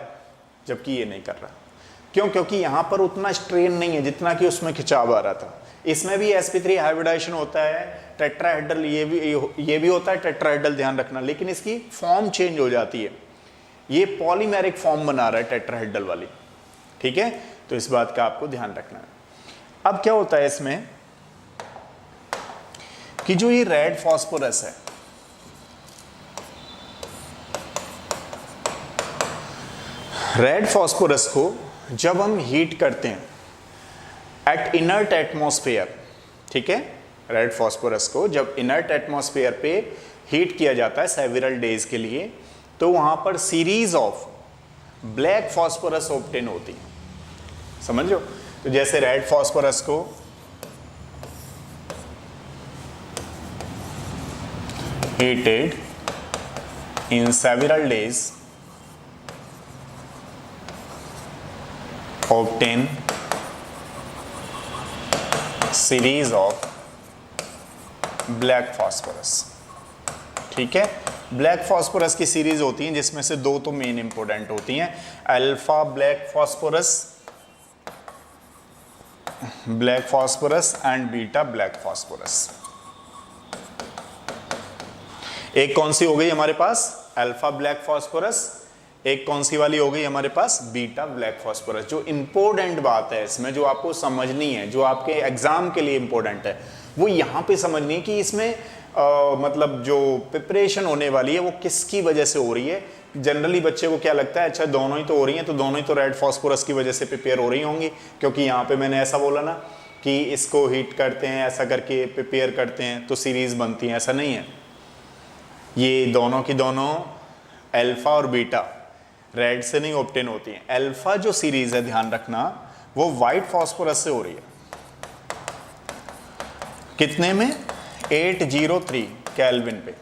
जबकि ये नहीं कर रहा। क्यों? क्योंकि यहां पर उतना स्ट्रेन नहीं है जितना कि उसमें खिंचाव आ रहा था। इसमें भी sp3 हाइब्रिडाइजेशन होता है, टेट्राहेड्रल ये भी होता है टेट्राहेड्रल, ध्यान रखना, लेकिन इसकी फॉर्म चेंज हो जाती है। ये पॉलीमेरिक फॉर्म बना रहा है टेट्राहेड्रल वाली, ठीक है, तो इस बात का आपको ध्यान रखना है। अब क्या होता है इसमें कि जो ये रेड फॉस्फोरस है, रेड फॉस्फोरस को जब हम हीट करते हैं एट इनर्ट एटमॉस्फेयर, ठीक है, रेड फॉस्फोरस को जब इनर्ट एटमॉस्फेयर पे हीट किया जाता है सेवरल डेज के लिए, तो वहां पर series of black phosphorus obtain होती है, समझो। तो जैसे रेड फॉस्फोरस को heated in several days obtain series of black phosphorus, ठीक है। ब्लैक फॉस्फोरस की सीरीज होती है जिसमें से दो तो मेन इंपोर्टेंट होती हैं, alpha black phosphorus and beta black phosphorus. एक कौन सी हो गई हमारे पास, अल्फा ब्लैक फॉस्फोरस, एक कौन सी वाली हो गई हमारे पास, बीटा ब्लैक फॉस्फोरस। जो इंपॉर्टेंट बात है इसमें, जो आपको समझनी है, जो आपके एग्जाम के लिए इंपॉर्टेंट है, वो यहां पे समझनी है कि इसमें मतलब जो प्रिपरेशन होने वाली है वो किसकी वजह से हो रही है। जनरली बच्चे को क्या लगता है, अच्छा दोनों ही तो हो रही हैं, तो दोनों ही तो रेड फॉस्फोरस की वजह से प्रिपेयर हो रही होंगी, क्योंकि यहाँ पे मैंने ऐसा बोला ना कि इसको हीट करते हैं, ऐसा करके प्रिपेयर करते हैं तो सीरीज बनती है, ऐसा नहीं है। ये दोनों की दोनों अल्फा और बीटा रेड से नहीं ऑब्टेन होती हैं। अल्फा जो सीरीज है, ध्यान रखना, वो व्हाइट फॉस्फोरस से हो रही है। कितने में, 803 केल्विन पे।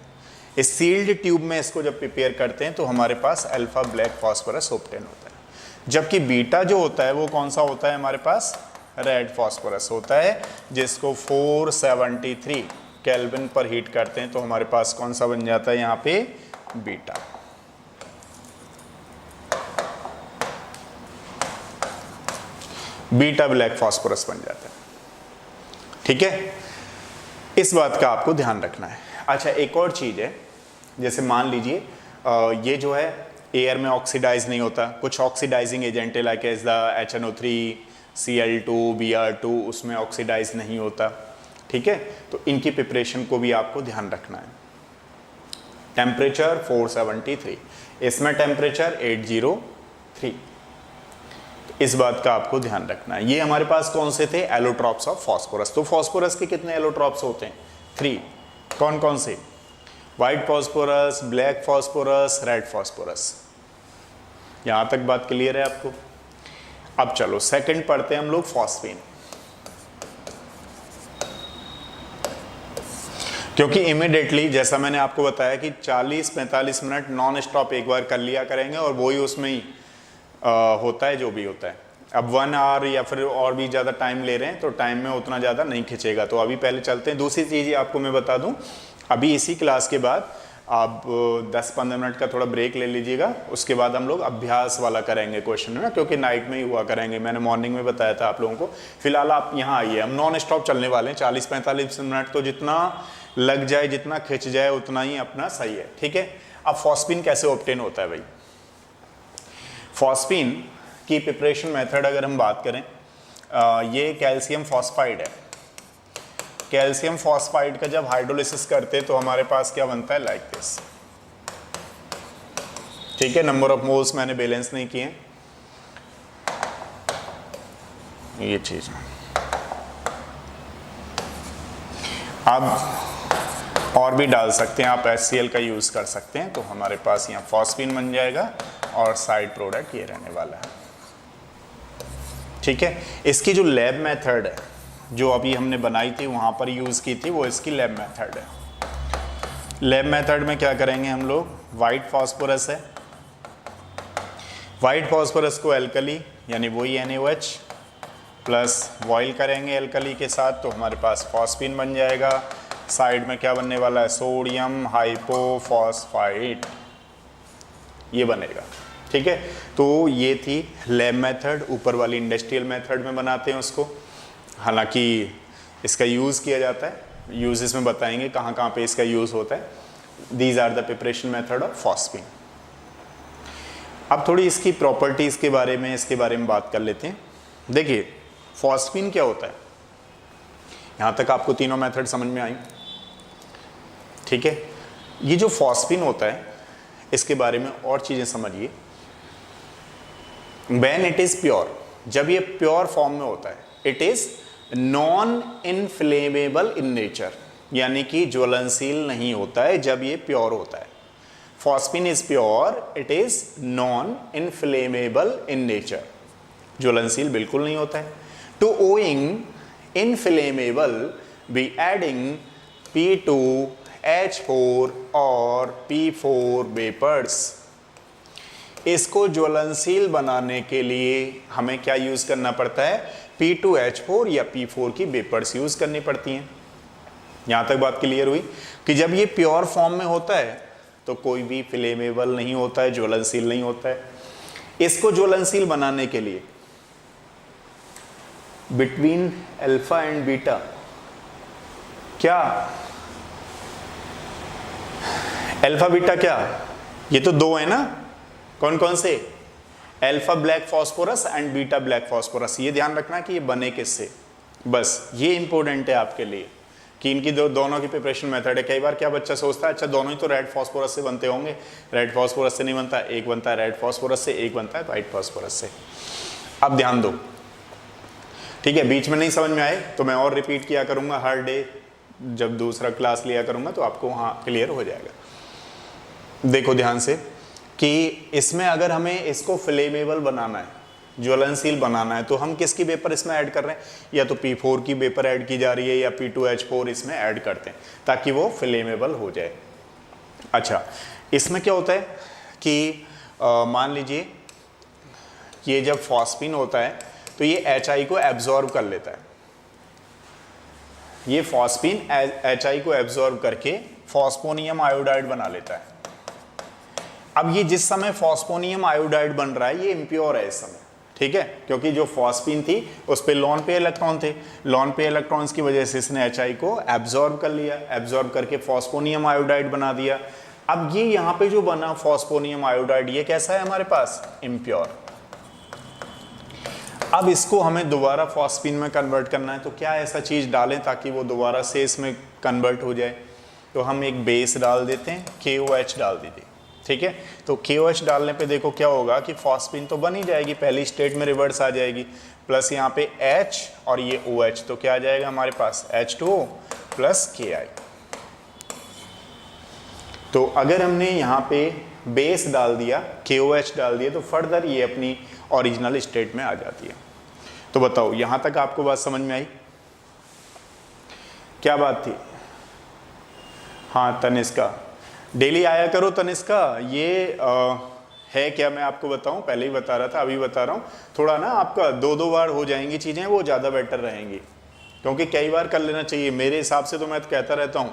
इस सील्ड ट्यूब में इसको जब प्रिपेयर करते हैं तो हमारे पास अल्फा ब्लैक फॉस्फोरस ऑब्टेन होता है, जबकि बीटा जो होता है वो कौन सा होता है हमारे पास, रेड फॉस्फोरस होता है, जिसको 473 केल्विन पर हीट करते हैं तो हमारे पास कौन सा बन जाता है यहाँ पे, बीटा। बीटा ब्लैक फॉस्फोरस बन जाता है, ठीक है। इस बात का आपको ध्यान रखना है। अच्छा, एक और चीज है, जैसे मान लीजिए ये जो है एयर में ऑक्सीडाइज नहीं होता, कुछ ऑक्सीडाइजिंग एजेंट है like as the HNO3, Cl2, Br2, उसमें ऑक्सीडाइज नहीं होता, ठीक है। तो इनकी प्रिपरेशन को भी आपको ध्यान रखना है। टेम्परेचर 473, इसमें टेम्परेचर 803, इस बात का आपको ध्यान रखना है। ये हमारे पास कौन से थे, एलोट्रॉप्स ऑफ फॉस्फोरस। तो फॉस्फोरस के कितने एलोट्रॉप्स होते हैं, 3। कौन कौन से, white phosphorus, black phosphorus, red phosphorus. यहां तक बात क्लियर है आपको। अब चलो सेकंड पढ़ते हैं हम लोग, फॉस्फीन। क्योंकि इमीडिएटली जैसा मैंने आपको बताया कि 40-45 मिनट नॉन स्टॉप एक बार कर लिया करेंगे और वही उसमें ही होता है जो भी होता है। अब 1 आवर या फिर और भी ज़्यादा टाइम ले रहे हैं तो टाइम में उतना ज़्यादा नहीं खिंचेगा। तो अभी पहले चलते हैं। दूसरी चीज़ आपको मैं बता दूं, अभी इसी क्लास के बाद आप 10-15 मिनट का थोड़ा ब्रेक ले लीजिएगा, उसके बाद हम लोग अभ्यास वाला करेंगे क्वेश्चन, है ना, क्योंकि नाइट में ही हुआ करेंगे। मैंने मॉर्निंग में बताया था आप लोगों को। फिलहाल आप यहाँ आइए, हम नॉन स्टॉप चलने वाले हैं 40-45 मिनट, तो जितना लग जाए, जितना खिंच जाए उतना ही अपना सही है, ठीक है। अब फॉस्फीन कैसे ऑब्टेन होता है भाई? फॉस्फीन की प्रिपरेशन मेथड अगर हम बात करें, ये कैल्शियम फॉस्फाइड है। कैल्शियम फॉस्फाइड का जब हाइड्रोलिसिस करते हैं तो हमारे पास क्या बनता है, लाइक दिस, ठीक है। नंबर ऑफ मोल्स मैंने बैलेंस नहीं किए, ये चीज। अब और भी डाल सकते हैं आप, HCl का यूज कर सकते हैं, तो हमारे पास यहाँ फॉस्फीन बन जाएगा और साइड प्रोडक्ट ये रहने वाला है, ठीक है। इसकी जो लैब मेथड है, जो अभी हमने बनाई थी वहां पर यूज की थी, वो इसकी लैब मेथड है। लैब मेथड में क्या करेंगे हम लोग, वाइट फॉस्फोरस है, वाइट फॉस्फोरस को एल्कली यानी वही NaOH प्लस बॉइल करेंगे एल्कली के साथ, तो हमारे पास फॉस्फीन बन जाएगा। साइड में क्या बनने वाला है, सोडियम हाइपोफॉस्फाइट, ये बनेगा, ठीक है। तो ये थी लैब मेथड, ऊपर वाली इंडस्ट्रियल मेथड में बनाते हैं उसको। हालांकि इसका यूज़ किया जाता है, यूज इसमें बताएंगे कहाँ कहाँ पे इसका यूज़ होता है। These are the preparation method of phosphine. अब थोड़ी इसकी प्रॉपर्टीज़ के बारे में, इसके बारे में बात कर लेते हैं। देखिए फॉस्फीन क्या होता है, यहाँ तक आपको तीनों मेथड समझ में आई, ठीक है। ये जो फॉस्फीन होता है इसके बारे में और चीज़ें समझिए। व्हेन इट इज प्योर, जब ये प्योर फॉर्म में होता है, it is non inflammable in nature, यानी कि ज्वलनशील नहीं होता है जब ये प्योर होता है। Phosphine is pure, it is non inflammable in nature, ज्वलनशील बिल्कुल नहीं होता है। To owing inflammable be adding P2H4 और P4 वेपर्स। इसको ज्वलनशील बनाने के लिए हमें क्या यूज करना पड़ता है, P2H4 या P4 की वेपर्स यूज करनी पड़ती हैं। यहां तक बात क्लियर हुई कि जब ये प्योर फॉर्म में होता है तो कोई भी फ्लेमेबल नहीं होता है, ज्वलनशील नहीं होता है। इसको ज्वलनशील बनाने के लिए बिटवीन अल्फा एंड बीटा, क्या अल्फा बीटा, क्या ये तो दो है ना, कौन कौन से, alpha black phosphorus and beta black phosphorus. ये ध्यान रखना कि ये बने किससे, बस ये इंपॉर्टेंट है आपके लिए कि इनकी दोनों की प्रिपरेशन मेथड है। कई बार क्या बच्चा सोचता है अच्छा दोनों ही तो रेड फास्फोरस से बनते होंगे, रेड फास्फोरस से नहीं बनता, एक बनता है रेड फास्फोरस से, एक बनता है वाइट फास्फोरस से। अब ध्यान दो, ठीक है, बीच में नहीं समझ में आए तो मैं और रिपीट किया करूंगा हर डे, जब दूसरा क्लास लिया करूंगा तो आपको वहां क्लियर हो जाएगा। देखो ध्यान से कि इसमें अगर हमें इसको फ्लेमेबल बनाना है, ज्वलनशील बनाना है, तो हम किसकी वेपर इसमें ऐड कर रहे हैं, या तो P4 की वेपर ऐड की जा रही है या P2H4 इसमें ऐड करते हैं ताकि वो फ्लेमेबल हो जाए। अच्छा, इसमें क्या होता है कि मान लीजिए ये जब फॉस्फीन होता है तो ये HI को एब्जॉर्ब कर लेता है। ये फॉस्फीन HI को एब्जॉर्ब करके फॉस्फोनियम आयोडाइड बना लेता है। अब ये जिस समय फॉस्फोनियम आयोडाइड बन रहा है ये इम्प्योर है इस समय, ठीक है, क्योंकि जो फॉस्फीन थी उस पे लॉन पे इलेक्ट्रॉन थे, लॉन पे इलेक्ट्रॉन्स की वजह से इसने HI को एब्जॉर्ब कर लिया, एब्जॉर्ब करके फॉस्फोनियम आयोडाइड बना दिया। अब ये यहाँ पे जो बना फॉस्फोनियम आयोडाइड, ये कैसा है हमारे पास, इम्प्योर। अब इसको हमें दोबारा फॉस्फीन में कन्वर्ट करना है, तो क्या ऐसा चीज़ डालें ताकि वो दोबारा से इसमें कन्वर्ट हो जाए, तो हम एक बेस डाल देते हैं, KOH डाल दीजिए, ठीक है। तो KOH डालने पे देखो क्या होगा कि फॉस्फीन तो बन ही जाएगी, पहली स्टेट में रिवर्स आ जाएगी, प्लस यहाँ पे H और ये OH, तो क्या आ जाएगा हमारे पास H2O प्लस KI। तो अगर हमने यहाँ पे बेस डाल दिया, KOH डाल दिया, तो फर्दर ये अपनी ओरिजिनल स्टेट में आ जाती है। तो बताओ यहां तक आपको बात समझ में आई, क्या बात थी? हाँ तनिष्का, डेली आया करो तनिष्का, ये है क्या मैं आपको बताऊं, पहले ही बता रहा था, अभी बता रहा हूं, थोड़ा ना आपका 2-2 बार हो जाएंगी चीज़ें, वो ज़्यादा बेटर रहेंगी, क्योंकि कई बार कर लेना चाहिए। मेरे हिसाब से तो मैं तो कहता रहता हूँ,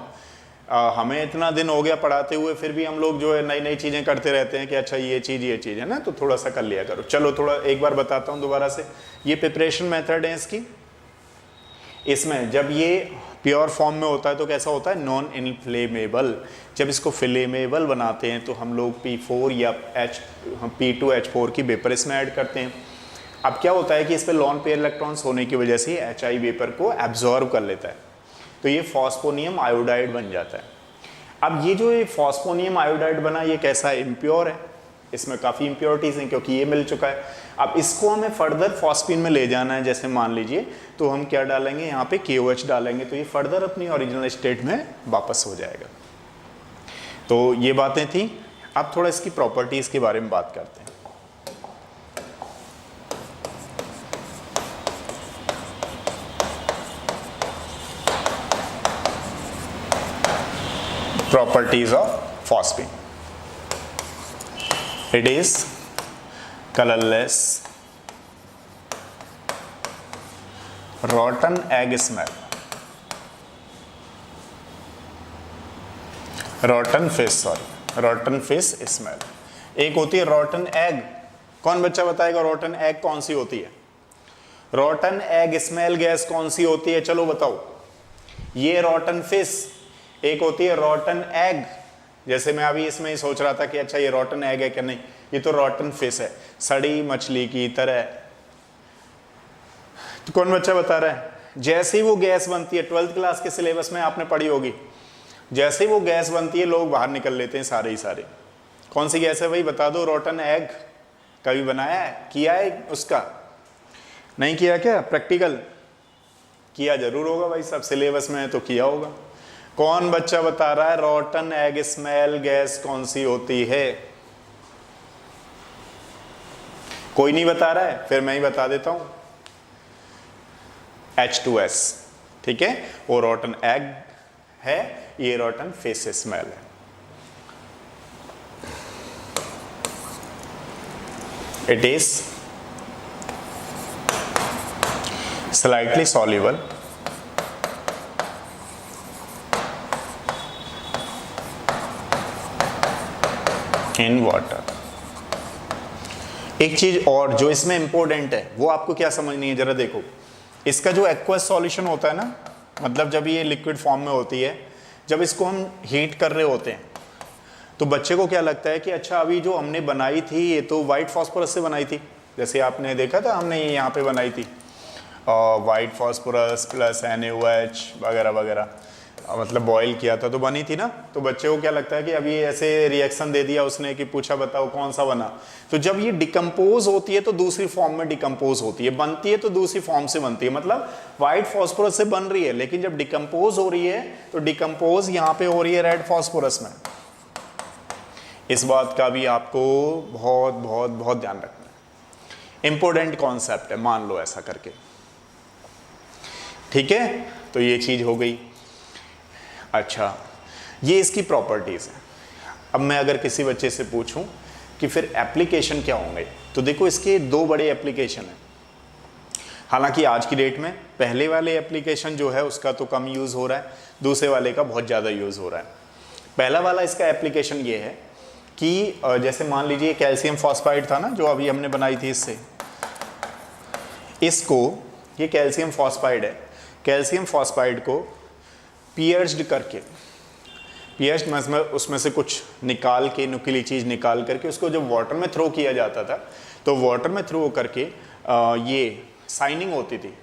हमें इतना दिन हो गया पढ़ाते हुए, फिर भी हम लोग जो है नई नई चीज़ें करते रहते हैं कि अच्छा ये चीज़ है ना, तो थोड़ा सा कर लिया करो। चलो थोड़ा एक बार बताता हूँ दोबारा से। ये प्रिपरेशन मेथड है इसकी। इसमें जब ये प्योर फॉर्म में होता है तो कैसा होता है, नॉन इनफ्लेमेबल। जब इसको फ्लेमेबल बनाते हैं तो हम लोग P4 या P2H4 की वेपर इसमें ऐड करते हैं। अब क्या होता है कि इस पे लॉन पेयर इलेक्ट्रॉन्स होने की वजह से HI वेपर को एब्जॉर्ब कर लेता है, तो ये फॉस्फोनियम आयोडाइड बन जाता है। अब ये जो ये फॉस्फोनियम आयोडाइड बना, ये कैसा है, इम्प्योर है, इसमें काफ़ी इम्प्योरिटीज़ हैं क्योंकि ये मिल चुका है। अब इसको हमें फर्दर फॉस्फीन में ले जाना है, जैसे मान लीजिए, तो हम क्या डालेंगे यहाँ पे KOH डालेंगे, तो ये फर्दर अपनी ओरिजिनल स्टेट में वापस हो जाएगा। तो ये बातें थी। अब थोड़ा इसकी प्रॉपर्टीज़ के बारे में बात करते हैं। Properties of phosphine. It is colorless, rotten egg smell, rotten fish smell। एक होती है rotten egg। कौन बच्चा बताएगा rotten egg कौन सी होती है? rotten egg smell गैस कौन सी होती है, चलो बताओ। ये rotten fish, एक होती है रॉटन एग। जैसे मैं अभी इसमें ही सोच रहा था कि अच्छा ये रॉटन एग है क्या, नहीं, ये तो रॉटन फिश है, सड़ी मछली की तरह। तो कौन बच्चा बता रहा है? जैसे ही वो गैस बनती है, 12th क्लास के सिलेबस में आपने पढ़ी होगी, जैसे ही वो गैस बनती है लोग बाहर निकल लेते हैं सारे ही सारे। कौन सी गैस है भाई, बता दो। रॉटन एग कभी बनाया है, किया है उसका? नहीं किया क्या? प्रैक्टिकल किया जरूर होगा भाई, सब सिलेबस में है तो किया होगा। कौन बच्चा बता रहा है रॉटन एग स्मेल गैस कौन सी होती है? कोई नहीं बता रहा है, फिर मैं ही बता देता हूं, H2S। ठीक है, वो रॉटन एग है, ये रॉटन फिश स्मेल है। It is slightly soluble in water. एक चीज और जो इसमें इंपॉर्टेंट है वो आपको क्या समझनी है, जरा देखो। इसका जो एक्वस सॉल्यूशन होता है ना, मतलब जब ये लिक्विड फॉर्म में होती है, जब इसको हम हीट कर रहे होते हैं तो बच्चे को क्या लगता है कि अच्छा अभी जो हमने बनाई थी ये तो वाइट फॉस्फोरस से बनाई थी, जैसे आपने देखा था हमने ये यहाँ पे बनाई थी वाइट फॉस्फोरस प्लस NaOH वगैरह वगैरह, मतलब बॉईल किया था तो बनी थी ना। तो बच्चे को क्या लगता है कि अभी ऐसे रिएक्शन दे दिया उसने कि पूछा बताओ कौन सा बना। तो जब ये डिकम्पोज होती है तो दूसरी फॉर्म में डिकम्पोज होती है, बनती है तो दूसरी फॉर्म से बनती है, मतलब वाइट फॉस्फोरस से बन रही है, लेकिन जब डिकम्पोज हो रही है तो डिकम्पोज यहाँ पे हो रही है रेड फॉस्फोरस में। इस बात का भी आपको बहुत बहुत बहुत ध्यान रखना है, इंपॉर्टेंट कॉन्सेप्ट है, मान लो ऐसा करके। ठीक है, तो ये चीज हो गई। अच्छा, ये इसकी प्रॉपर्टीज हैं। अब मैं अगर किसी बच्चे से पूछूं कि फिर एप्लीकेशन क्या होंगे, तो देखो इसके दो बड़े एप्लीकेशन हैं। हालांकि आज की डेट में पहले वाले एप्लीकेशन जो है उसका तो कम यूज़ हो रहा है, दूसरे वाले का बहुत ज़्यादा यूज़ हो रहा है। पहला वाला इसका एप्लीकेशन ये है कि जैसे मान लीजिए कैल्शियम फॉस्फाइड था ना जो अभी हमने बनाई थी, इससे इसको, ये कैल्शियम फॉस्फाइड है, कैल्शियम फॉस्फाइड को पियर्स्ड करके, पियर्स्ड मतलब उसमें से कुछ निकाल के, नुकीली चीज़ निकाल करके उसको जब वाटर में थ्रो किया जाता था तो वाटर में थ्रो करके ये शाइनिंग होती थी।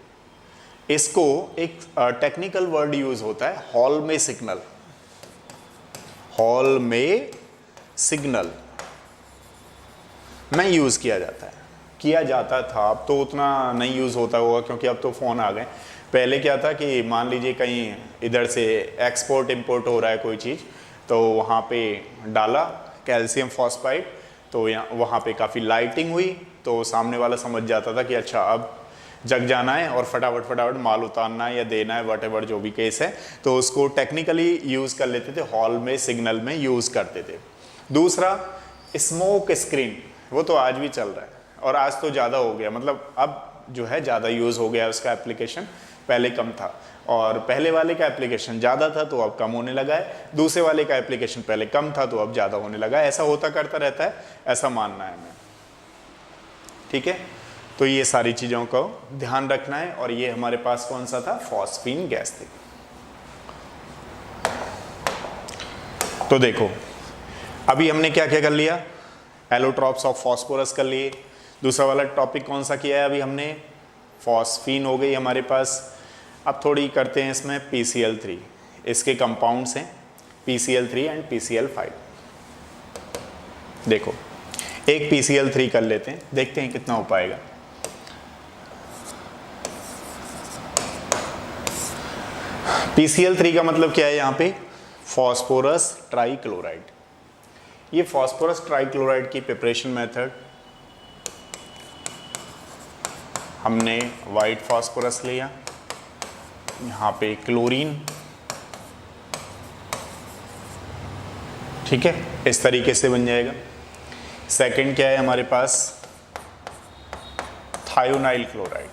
इसको एक टेक्निकल वर्ड यूज़ होता है हॉलमे सिग्नल, हॉलमे सिग्नल में यूज़ किया जाता था। अब तो उतना नहीं यूज़ होता होगा क्योंकि अब तो फ़ोन आ गए। पहले क्या था कि मान लीजिए कहीं इधर से एक्सपोर्ट इंपोर्ट हो रहा है कोई चीज़, तो वहाँ पे डाला कैल्शियम फॉस्फाइड, तो वहाँ पे काफ़ी लाइटिंग हुई तो सामने वाला समझ जाता था कि अच्छा अब जग जाना है और फटाफट फटाफट माल उतारना है या देना है, वट जो भी केस है, तो उसको टेक्निकली यूज़ कर लेते थे, हॉल में सिग्नल में यूज़ करते थे। दूसरा स्मोक स्क्रीन, वो तो आज भी चल रहा है और आज तो ज़्यादा हो गया, मतलब अब जो है ज़्यादा यूज़ हो गया उसका एप्लीकेशन, पहले कम था। और पहले वाले का एप्लीकेशन ज़्यादा था तो अब कम होने लगा है, दूसरे वाले का एप्लीकेशन पहले कम था तो अब ज़्यादा होने लगा है। ऐसा होता करता रहता है, ऐसा मानना है मैं। ठीक है, तो ये सारी चीज़ों को ध्यान रखना है। और ये हमारे पास कौन सा था, फॉस्फीन गैस थी। तो देखो अभी हमने क्या क्या कर लिया, एलोट्रॉप्स ऑफ फॉस्फोरस कर लिए। दूसरा वाला टॉपिक कौन सा किया है अभी हमने, फॉस्फीन हो गई हमारे पास। अब थोड़ी करते हैं इसमें PCl3, इसके कंपाउंड्स हैं PCl3 एंड PCl5। देखो एक PCl3 कर लेते हैं, देखते हैं कितना हो पाएगा। PCl3 का मतलब क्या है यहाँ पे, फॉस्फोरस ट्राइक्लोराइड। ये फॉस्फोरस ट्राइक्लोराइड की प्रिपरेशन मेथड, हमने वाइट फॉस्फोरस लिया, यहाँ पे क्लोरीन, ठीक है, इस तरीके से बन जाएगा। सेकंड क्या है हमारे पास, थायोनाइल क्लोराइड।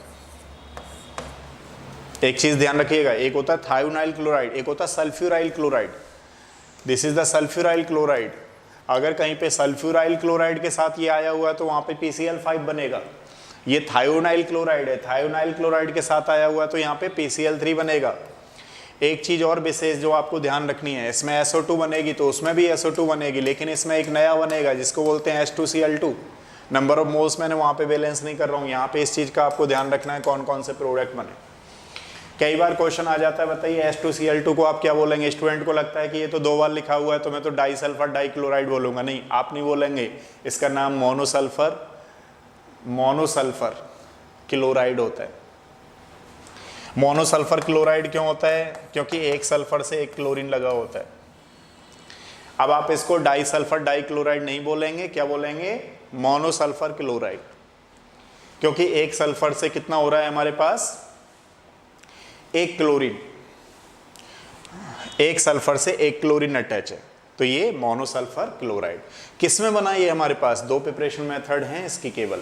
एक चीज ध्यान रखिएगा, एक होता है थायोनाइल क्लोराइड, एक होता है sulphuryl chloride. This is the sulphuryl chloride. अगर कहीं पे सल्फ्यूराइल क्लोराइड के साथ ये आया हुआ है तो वहां पे PCl5 बनेगा। ये थायोनाइल क्लोराइड है, थायोनाइल क्लोराइड के साथ आया हुआ है तो यहाँ पे PCl3 बनेगा। एक चीज और विशेष जो आपको ध्यान रखनी है, इसमें SO2 बनेगी तो उसमें भी SO2 बनेगी, लेकिन इसमें एक नया बनेगा जिसको बोलते हैं H2Cl2। नंबर ऑफ मोल्स मैंने वहां पे बैलेंस नहीं कर रहा हूँ, यहाँ पे इस चीज का आपको ध्यान रखना है कौन कौन से प्रोडक्ट बने। कई बार क्वेश्चन आ जाता है, बताइए H2Cl2 को आप क्या बोलेंगे। स्टूडेंट को लगता है कि ये तो 2 बार लिखा हुआ है तो मैं तो डाइसल्फर डाइक्लोराइड बोलूंगा। नहीं, आप नहीं बोलेंगे, इसका नाम मोनोसल्फर क्लोराइड होता है। मोनोसल्फर क्लोराइड क्यों होता है, क्योंकि एक सल्फर से एक क्लोरीन लगा होता है। अब आप इसको डाइसल्फर डाइक्लोराइड नहीं बोलेंगे, क्या बोलेंगे, मोनोसल्फर क्लोराइड, क्योंकि एक सल्फर से कितना हो रहा है हमारे पास, एक क्लोरीन, एक सल्फर से एक क्लोरीन अटैच है, तो ये मोनोसल्फर क्लोराइड। किसमें बना ये हमारे पास, 2 प्रिपरेशन मेथड हैं इसकी केवल,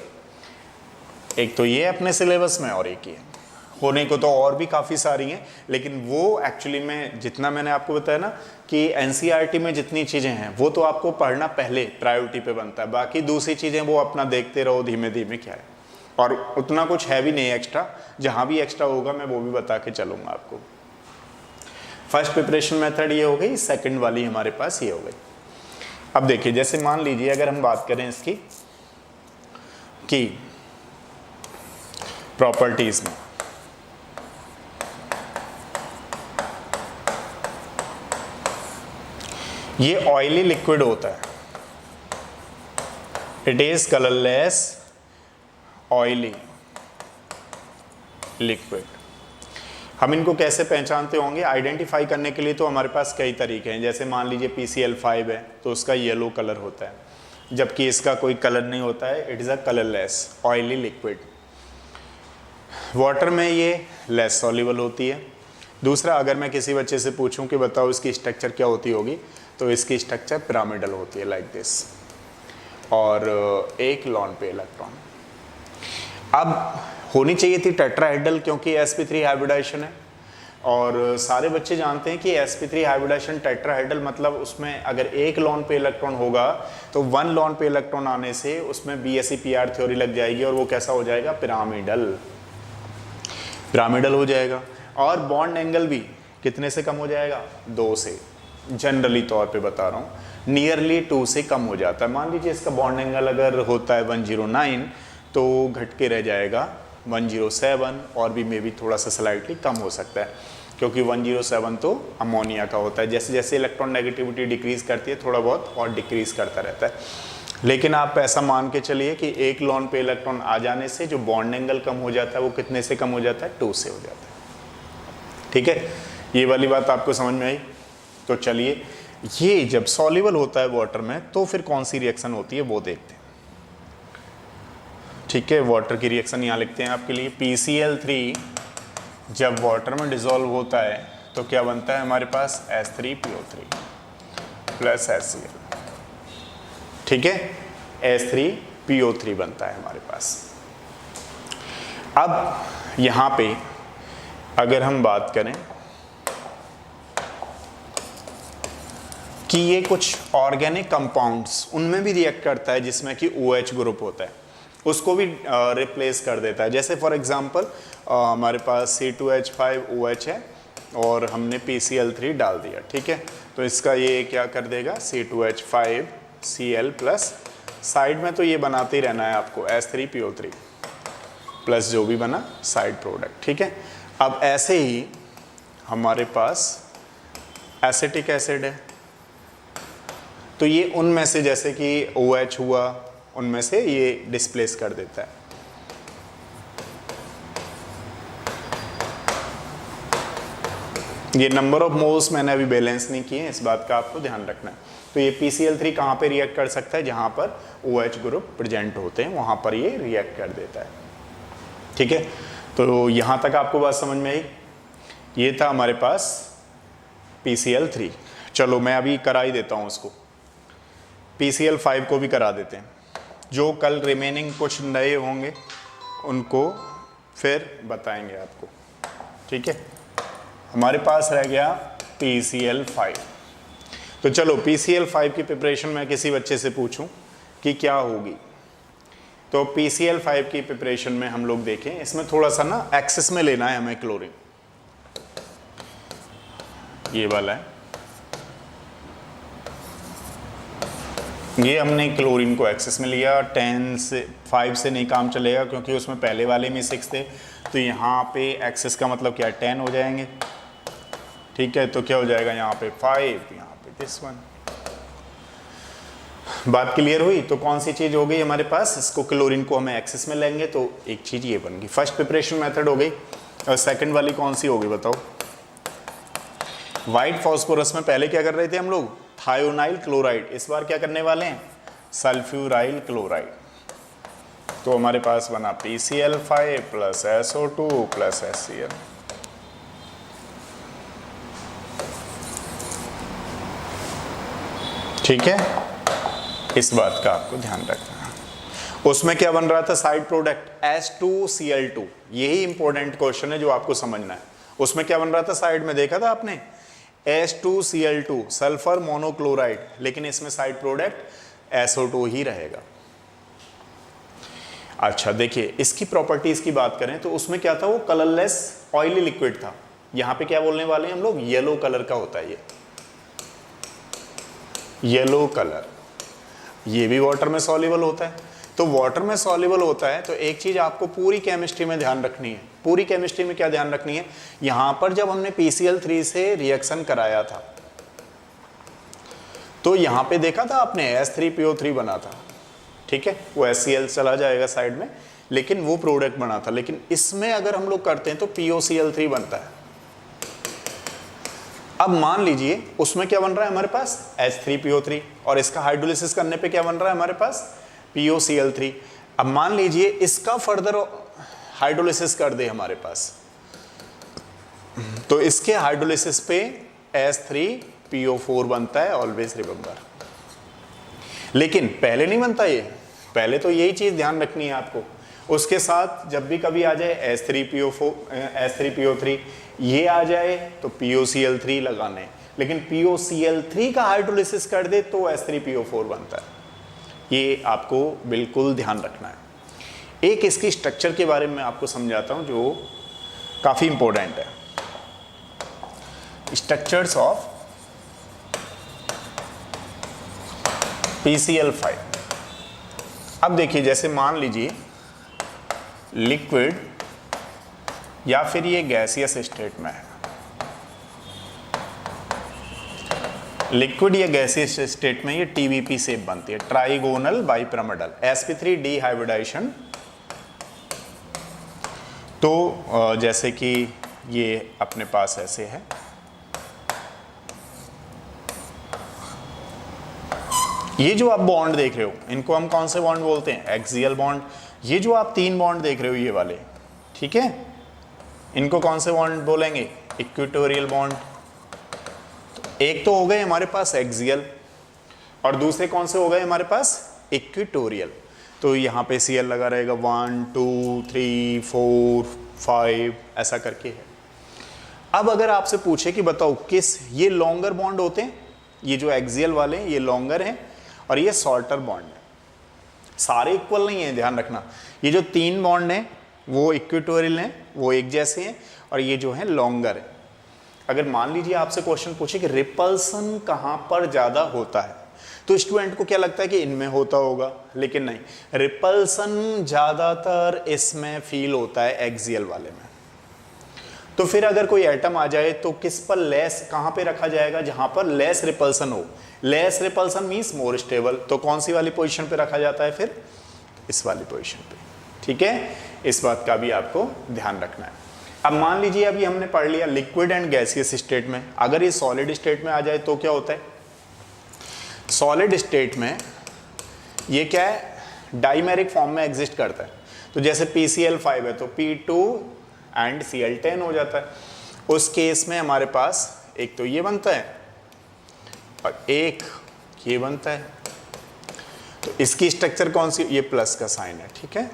एक तो ये अपने सिलेबस में और एक ये। होने को तो और भी काफ़ी सारी हैं, लेकिन वो एक्चुअली में जितना मैंने आपको बताया ना कि NCERT में जितनी चीज़ें हैं वो तो आपको पढ़ना पहले प्रायोरिटी पे बनता है, बाकी दूसरी चीज़ें वो अपना देखते रहो धीमे धीमे क्या है। और उतना कुछ है भी नहीं एक्स्ट्रा, जहाँ भी एक्स्ट्रा होगा मैं वो भी बता के चलूँगा आपको। फर्स्ट प्रिपरेशन मेथड ये हो गई, सेकंड वाली हमारे पास ये हो गई। अब देखिए, जैसे मान लीजिए अगर हम बात करें इसकी की प्रॉपर्टीज में, ये ऑयली लिक्विड होता है, it is colourless oily liquid. हम इनको कैसे पहचानते होंगे, आइडेंटिफाई करने के लिए तो हमारे पास कई तरीके हैं। जैसे मान लीजिए PCl5 है तो उसका येलो कलर होता है, जबकि इसका कोई कलर नहीं होता है, it is a colourless oily liquid. Water में ये लेस सॉल्युबल होती है। दूसरा, अगर मैं किसी बच्चे से पूछूं कि बताओ इसकी स्ट्रक्चर क्या होती होगी, तो इसकी स्ट्रक्चर पिरामिडल होती है लाइक दिस, और एक लॉन पे इलेक्ट्रॉन। अब होनी चाहिए थी टेट्राहेड्रल, क्योंकि sp3 हाइब्रिडाइजेशन है, और सारे बच्चे जानते हैं कि sp3 हाइब्रिडाइजेशन टेट्राहेड्रल मतलब उसमें अगर एक लॉन पे इलेक्ट्रॉन होगा तो 1 लॉन पे इलेक्ट्रॉन आने से उसमें BSE-PR थ्योरी लग जाएगी और वो कैसा हो जाएगा, पिरामिडल हो जाएगा। और बॉन्ड एंगल भी कितने से कम हो जाएगा, 2 से, जनरली तौर पे बता रहा हूँ, नियरली 2 से कम हो जाता है। मान लीजिए इसका बॉन्ड एंगल अगर होता है 109 तो घट के रह जाएगा 107, और भी मे बी थोड़ा सा स्लाइटली कम हो सकता है, क्योंकि 107 तो अमोनिया का होता है। जैसे जैसे इलेक्ट्रॉन नेगेटिविटी डिक्रीज करती है थोड़ा बहुत और डिक्रीज करता रहता है। लेकिन आप ऐसा मान के चलिए कि एक लॉन पे इलेक्ट्रॉन आ जाने से जो बॉन्ड एंगल कम हो जाता है वो कितने से कम हो जाता है, 2 से हो जाता है। ठीक है, ये वाली बात आपको समझ में आई। तो चलिए, ये जब सॉल्युबल होता है वाटर में तो फिर कौन सी रिएक्शन होती है वो देखते हैं। ठीक है, वाटर की रिएक्शन यहाँ लिखते हैं आपके लिए। PCl3 जब वाटर में डिसॉल्व होता है तो क्या बनता है हमारे पास, H3PO3 प्लस HCl। ठीक है, H3PO3 बनता है हमारे पास। अब यहाँ पे अगर हम बात करें कि ये कुछ ऑर्गेनिक कंपाउंड्स उनमें भी रिएक्ट करता है जिसमें कि OH ग्रुप होता है, उसको भी रिप्लेस कर देता है। जैसे फॉर एग्जांपल हमारे पास C2H5OH है और हमने PCl3 डाल दिया, ठीक है, तो इसका ये क्या कर देगा, C2H5Cl प्लस, साइड में तो ये बनाते ही रहना है आपको H3PO3 प्लस जो भी बना साइड प्रोडक्ट, ठीक है। अब ऐसे ही हमारे पास एसिटिक एसिड है, तो ये उनमें से जैसे कि OH हुआ, उनमें से ये डिस्प्लेस कर देता है। ये नंबर ऑफ मोल्स मैंने अभी बैलेंस नहीं किए, इस बात का आपको ध्यान रखना है। तो ये PCl3 कहाँ पे रिएक्ट कर सकता है, जहाँ पर OH ग्रुप प्रेजेंट होते हैं वहाँ पर ये रिएक्ट कर देता है, ठीक है। तो यहाँ तक आपको बात समझ में आई। ये था हमारे पास PCl3। चलो मैं अभी करा ही देता हूँ उसको, PCl5 को भी करा देते हैं। जो कल रिमेनिंग कुछ नए होंगे उनको फिर बताएंगे आपको, ठीक है। हमारे पास रह गया PCl5। तो चलो PCl5 की प्रिपरेशन मैं किसी बच्चे से पूछूं कि क्या होगी, तो PCl5 की प्रिपरेशन में हम लोग देखें, इसमें थोड़ा सा ना एक्सेस में लेना है हमें क्लोरीन, ये वाला है, ये हमने क्लोरीन को एक्सेस में लिया। 5 से नहीं काम चलेगा क्योंकि उसमें पहले वाले में 6 थे, तो यहाँ पे एक्सेस का मतलब क्या है, 10 हो जाएंगे, ठीक है। तो क्या हो जाएगा यहाँ पे 5, यहाँ पे दिस वन। बात क्लियर हुई। तो कौन सी चीज़ हो गई हमारे पास, इसको क्लोरीन को हमें एक्सेस में लेंगे तो एक चीज़ ये बन गई, फर्स्ट प्रिपरेशन मेथड हो गई। और सेकंड वाली कौन सी होगी बताओ, वाइट फॉस्फोरस में पहले क्या कर रहे थे हम लोग, थायोनाइल क्लोराइड, इस बार क्या करने वाले हैं, सल्फ्यूराइल क्लोराइड। तो हमारे पास बना PCl5 plus SO2 plus HCl। ठीक है, इस बात का आपको ध्यान रखना है। उसमें क्या बन रहा था, साइड प्रोडक्ट H2Cl2, यही इंपॉर्टेंट क्वेश्चन है जो आपको समझना है। उसमें क्या बन रहा था, साइड में देखा था आपने, H2Cl2 सल्फर मोनोक्लोराइड, लेकिन इसमें साइड प्रोडक्ट SO2 ही रहेगा। अच्छा देखिए, इसकी प्रॉपर्टीज की बात करें तो उसमें क्या था, वो कलरलेस ऑयली लिक्विड था। यहां पे क्या बोलने वाले हैं हम लोग, येलो कलर का होता है ये, येलो कलर। ये भी वाटर में सॉल्युबल होता है। तो वाटर में सॉल्युबल होता है तो एक चीज आपको पूरी केमिस्ट्री में ध्यान रखनी है। पूरी केमिस्ट्री में क्या ध्यान रखनी है, यहां पर जब हमने PCl3 से रिएक्शन कराया था तो यहां पे देखा था आपने H3PO3 बना था, ठीक है, वो HCl चला जाएगा साइड में, लेकिन वो प्रोडक्ट बना था। लेकिन इसमें अगर हम लोग करते हैं तो POCl3 बनता है। अब मान लीजिए उसमें क्या बन रहा है हमारे पास, H3PO3, और इसका हाइड्रोलिसिस करने पे क्या बन रहा है हमारे पास, POCl3। अब मान लीजिए इसका फर्दर हाइड्रोलिसिस कर दे हमारे पास, तो इसके हाइड्रोलिसिस पे H3PO4 बनता है, ऑलवेज रिमेंबर। लेकिन पहले नहीं बनता ये, पहले तो यही चीज ध्यान रखनी है आपको। उसके साथ जब भी कभी आ जाए H3PO3 ये आ जाए तो POCl3 लगाने, लेकिन POCl3 का हाइड्रोलिसिस कर दे तो H3PO4 बनता है। ये आपको बिल्कुल ध्यान रखना है। एक इसकी स्ट्रक्चर के बारे में आपको समझाता हूं जो काफी इंपॉर्टेंट है, स्ट्रक्चर्स ऑफ PCl5। अब देखिए, जैसे मान लीजिए लिक्विड या फिर ये गैसियस स्टेट में है, लिक्विड या गैसियस स्टेट में ये TBP शेप बनती है, ट्राइगोनल बाइपिरामिडल, sp3 डिहाइब्रिडाइजेशन। तो जैसे कि ये अपने पास ऐसे है, ये जो आप बॉन्ड देख रहे हो इनको हम कौन से बॉन्ड बोलते हैं, एक्सियल बॉन्ड। ये जो आप 3 बॉन्ड देख रहे हो ये वाले, ठीक है, इनको कौन से बॉन्ड बोलेंगे, इक्वेटोरियल बॉन्ड। एक तो हो गए हमारे पास एक्सियल, और दूसरे कौन से हो गए हमारे पास, इक्वेटोरियल। तो यहाँ पे Cl लगा रहेगा 1 2 3 4 5 ऐसा करके है। अब अगर आपसे पूछे कि बताओ किस, ये लॉन्गर बॉन्ड होते हैं, ये जो एक्सियल वाले हैं ये लॉन्गर हैं और ये शॉर्टर बॉन्ड है, सारे इक्वल नहीं है, ध्यान रखना। ये जो 3 बॉन्ड हैं वो इक्वेटोरियल हैं, वो एक जैसे हैं, और ये जो है लॉन्गर है। अगर मान लीजिए आपसे क्वेश्चन पूछे कि रिपल्सन कहाँ पर ज़्यादा होता है, तो स्टूडेंट को क्या लगता है कि इनमें होता होगा, लेकिन नहीं, रिपल्सन ज़्यादातर इसमें फील होता है एक्सियल वाले में। तो फिर अगर कोई एटम आ जाए तो किस पर लेस, कहाँ पे रखा जाएगा, जहाँ पर लेस रिपल्सन हो। Less repulsion means more stable, तो कौन सी वाली पोजीशन पे रखा जाता है, फिर इस वाली पोजीशन पे। ठीक है, इस बात का भी आपको ध्यान रखना है। अब मान लीजिए अभी हमने पढ़ लिया लिक्विड एंड गैसियस स्टेट में, अगर ये सॉलिड स्टेट में आ जाए तो क्या होता है। सॉलिड स्टेट में ये क्या है, डाइमेरिक फॉर्म में एग्जिस्ट करता है। तो जैसे PCl5 है तो P2 एंड Cl10 हो जाता है। उस केस में हमारे पास एक तो ये बनता है और एक ये बनता है। तो इसकी स्ट्रक्चर कौन सी, ये प्लस का साइन है, ठीक है।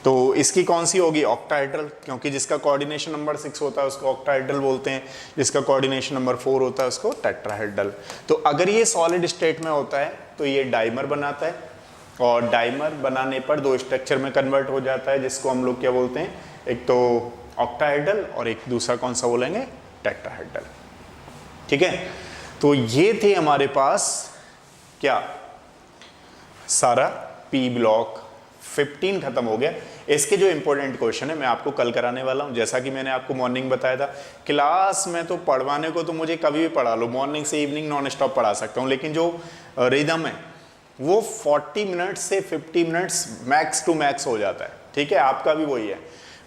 तो इसकी कौन सी होगी, ऑक्टाहेड्रल, क्योंकि जिसका कोऑर्डिनेशन नंबर 6 होता है उसको ऑक्टाहेड्रल बोलते हैं, जिसका कोऑर्डिनेशन नंबर 4 होता है उसको टेट्राहेड्रल। तो अगर ये सॉलिड स्टेट में होता है तो ये डाइमर बनाता है, और डाइमर बनाने पर 2 स्ट्रक्चर में कन्वर्ट हो जाता है, जिसको हम लोग क्या बोलते हैं, एक तो ऑक्टाहेड्रल और एक दूसरा कौन सा बोलेंगे, टेट्राहेड्रल। ठीक है, तो ये थे हमारे पास क्या, सारा पी ब्लॉक 15 खत्म हो गया। इसके जो इंपॉर्टेंट क्वेश्चन है मैं आपको कल कराने वाला हूं। जैसा कि मैंने आपको मॉर्निंग बताया था, क्लास में तो पढ़वाने को तो मुझे कभी भी पढ़ा लो, मॉर्निंग से इवनिंग नॉन स्टॉप पढ़ा सकता हूं, लेकिन जो रिदम है वो 40 मिनट्स से 50 मिनट्स मैक्स टू मैक्स हो जाता है। ठीक है, आपका भी वही है,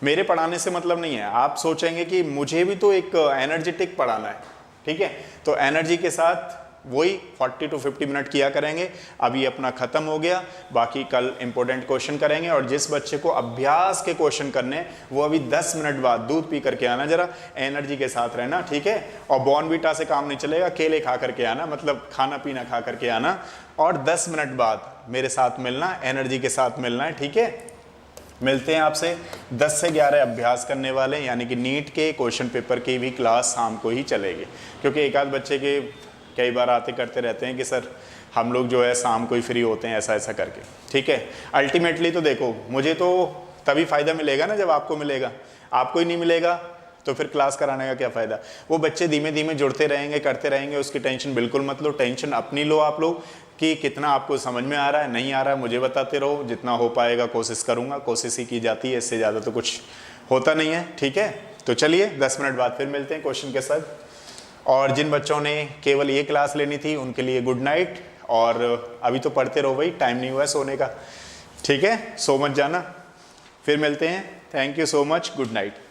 मेरे पढ़ाने से मतलब नहीं है। आप सोचेंगे कि मुझे भी तो एक एनर्जेटिक पढ़ाना है, ठीक है, तो एनर्जी के साथ वही 40 to 50 मिनट किया करेंगे। अभी अपना खत्म हो गया, बाकी कल इंपॉर्टेंट क्वेश्चन करेंगे। और जिस बच्चे को अभ्यास के क्वेश्चन करने, वो अभी 10 मिनट बाद दूध पी करके आना, जरा एनर्जी के साथ रहना, ठीक है। और बॉर्नवीटा से काम नहीं चलेगा, केले खा करके आना, मतलब खाना पीना खा करके आना, और 10 मिनट बाद मेरे साथ मिलना, एनर्जी के साथ मिलना है, ठीक है। मिलते हैं आपसे 10 से 11 अभ्यास करने वाले, यानी कि नीट के क्वेश्चन पेपर की भी क्लास शाम को ही चलेगी, क्योंकि एक आध बच्चे के कई बार आते करते रहते हैं कि सर हम लोग जो है शाम को ही फ्री होते हैं, ऐसा ऐसा करके। ठीक है, अल्टीमेटली तो देखो, मुझे तो तभी फ़ायदा मिलेगा ना जब आपको मिलेगा, आपको ही नहीं मिलेगा तो फिर क्लास कराने का क्या फ़ायदा। वो बच्चे धीमे धीमे जुड़ते रहेंगे, करते रहेंगे, उसकी टेंशन बिल्कुल मत लो। टेंशन अपनी लो आप लोग कि कितना आपको समझ में आ रहा है, नहीं आ रहा है, मुझे बताते रहो, जितना हो पाएगा कोशिश करूँगा, कोशिश ही की जाती है, इससे ज़्यादा तो कुछ होता नहीं है। ठीक है, तो चलिए 10 मिनट बाद फिर मिलते हैं क्वेश्चन के साथ। और जिन बच्चों ने केवल ये क्लास लेनी थी उनके लिए गुड नाइट, और अभी तो पढ़ते रहो भाई, टाइम नहीं हुआ है सोने का, ठीक है, सो मत जाना। फिर मिलते हैं, thank you so much, good night.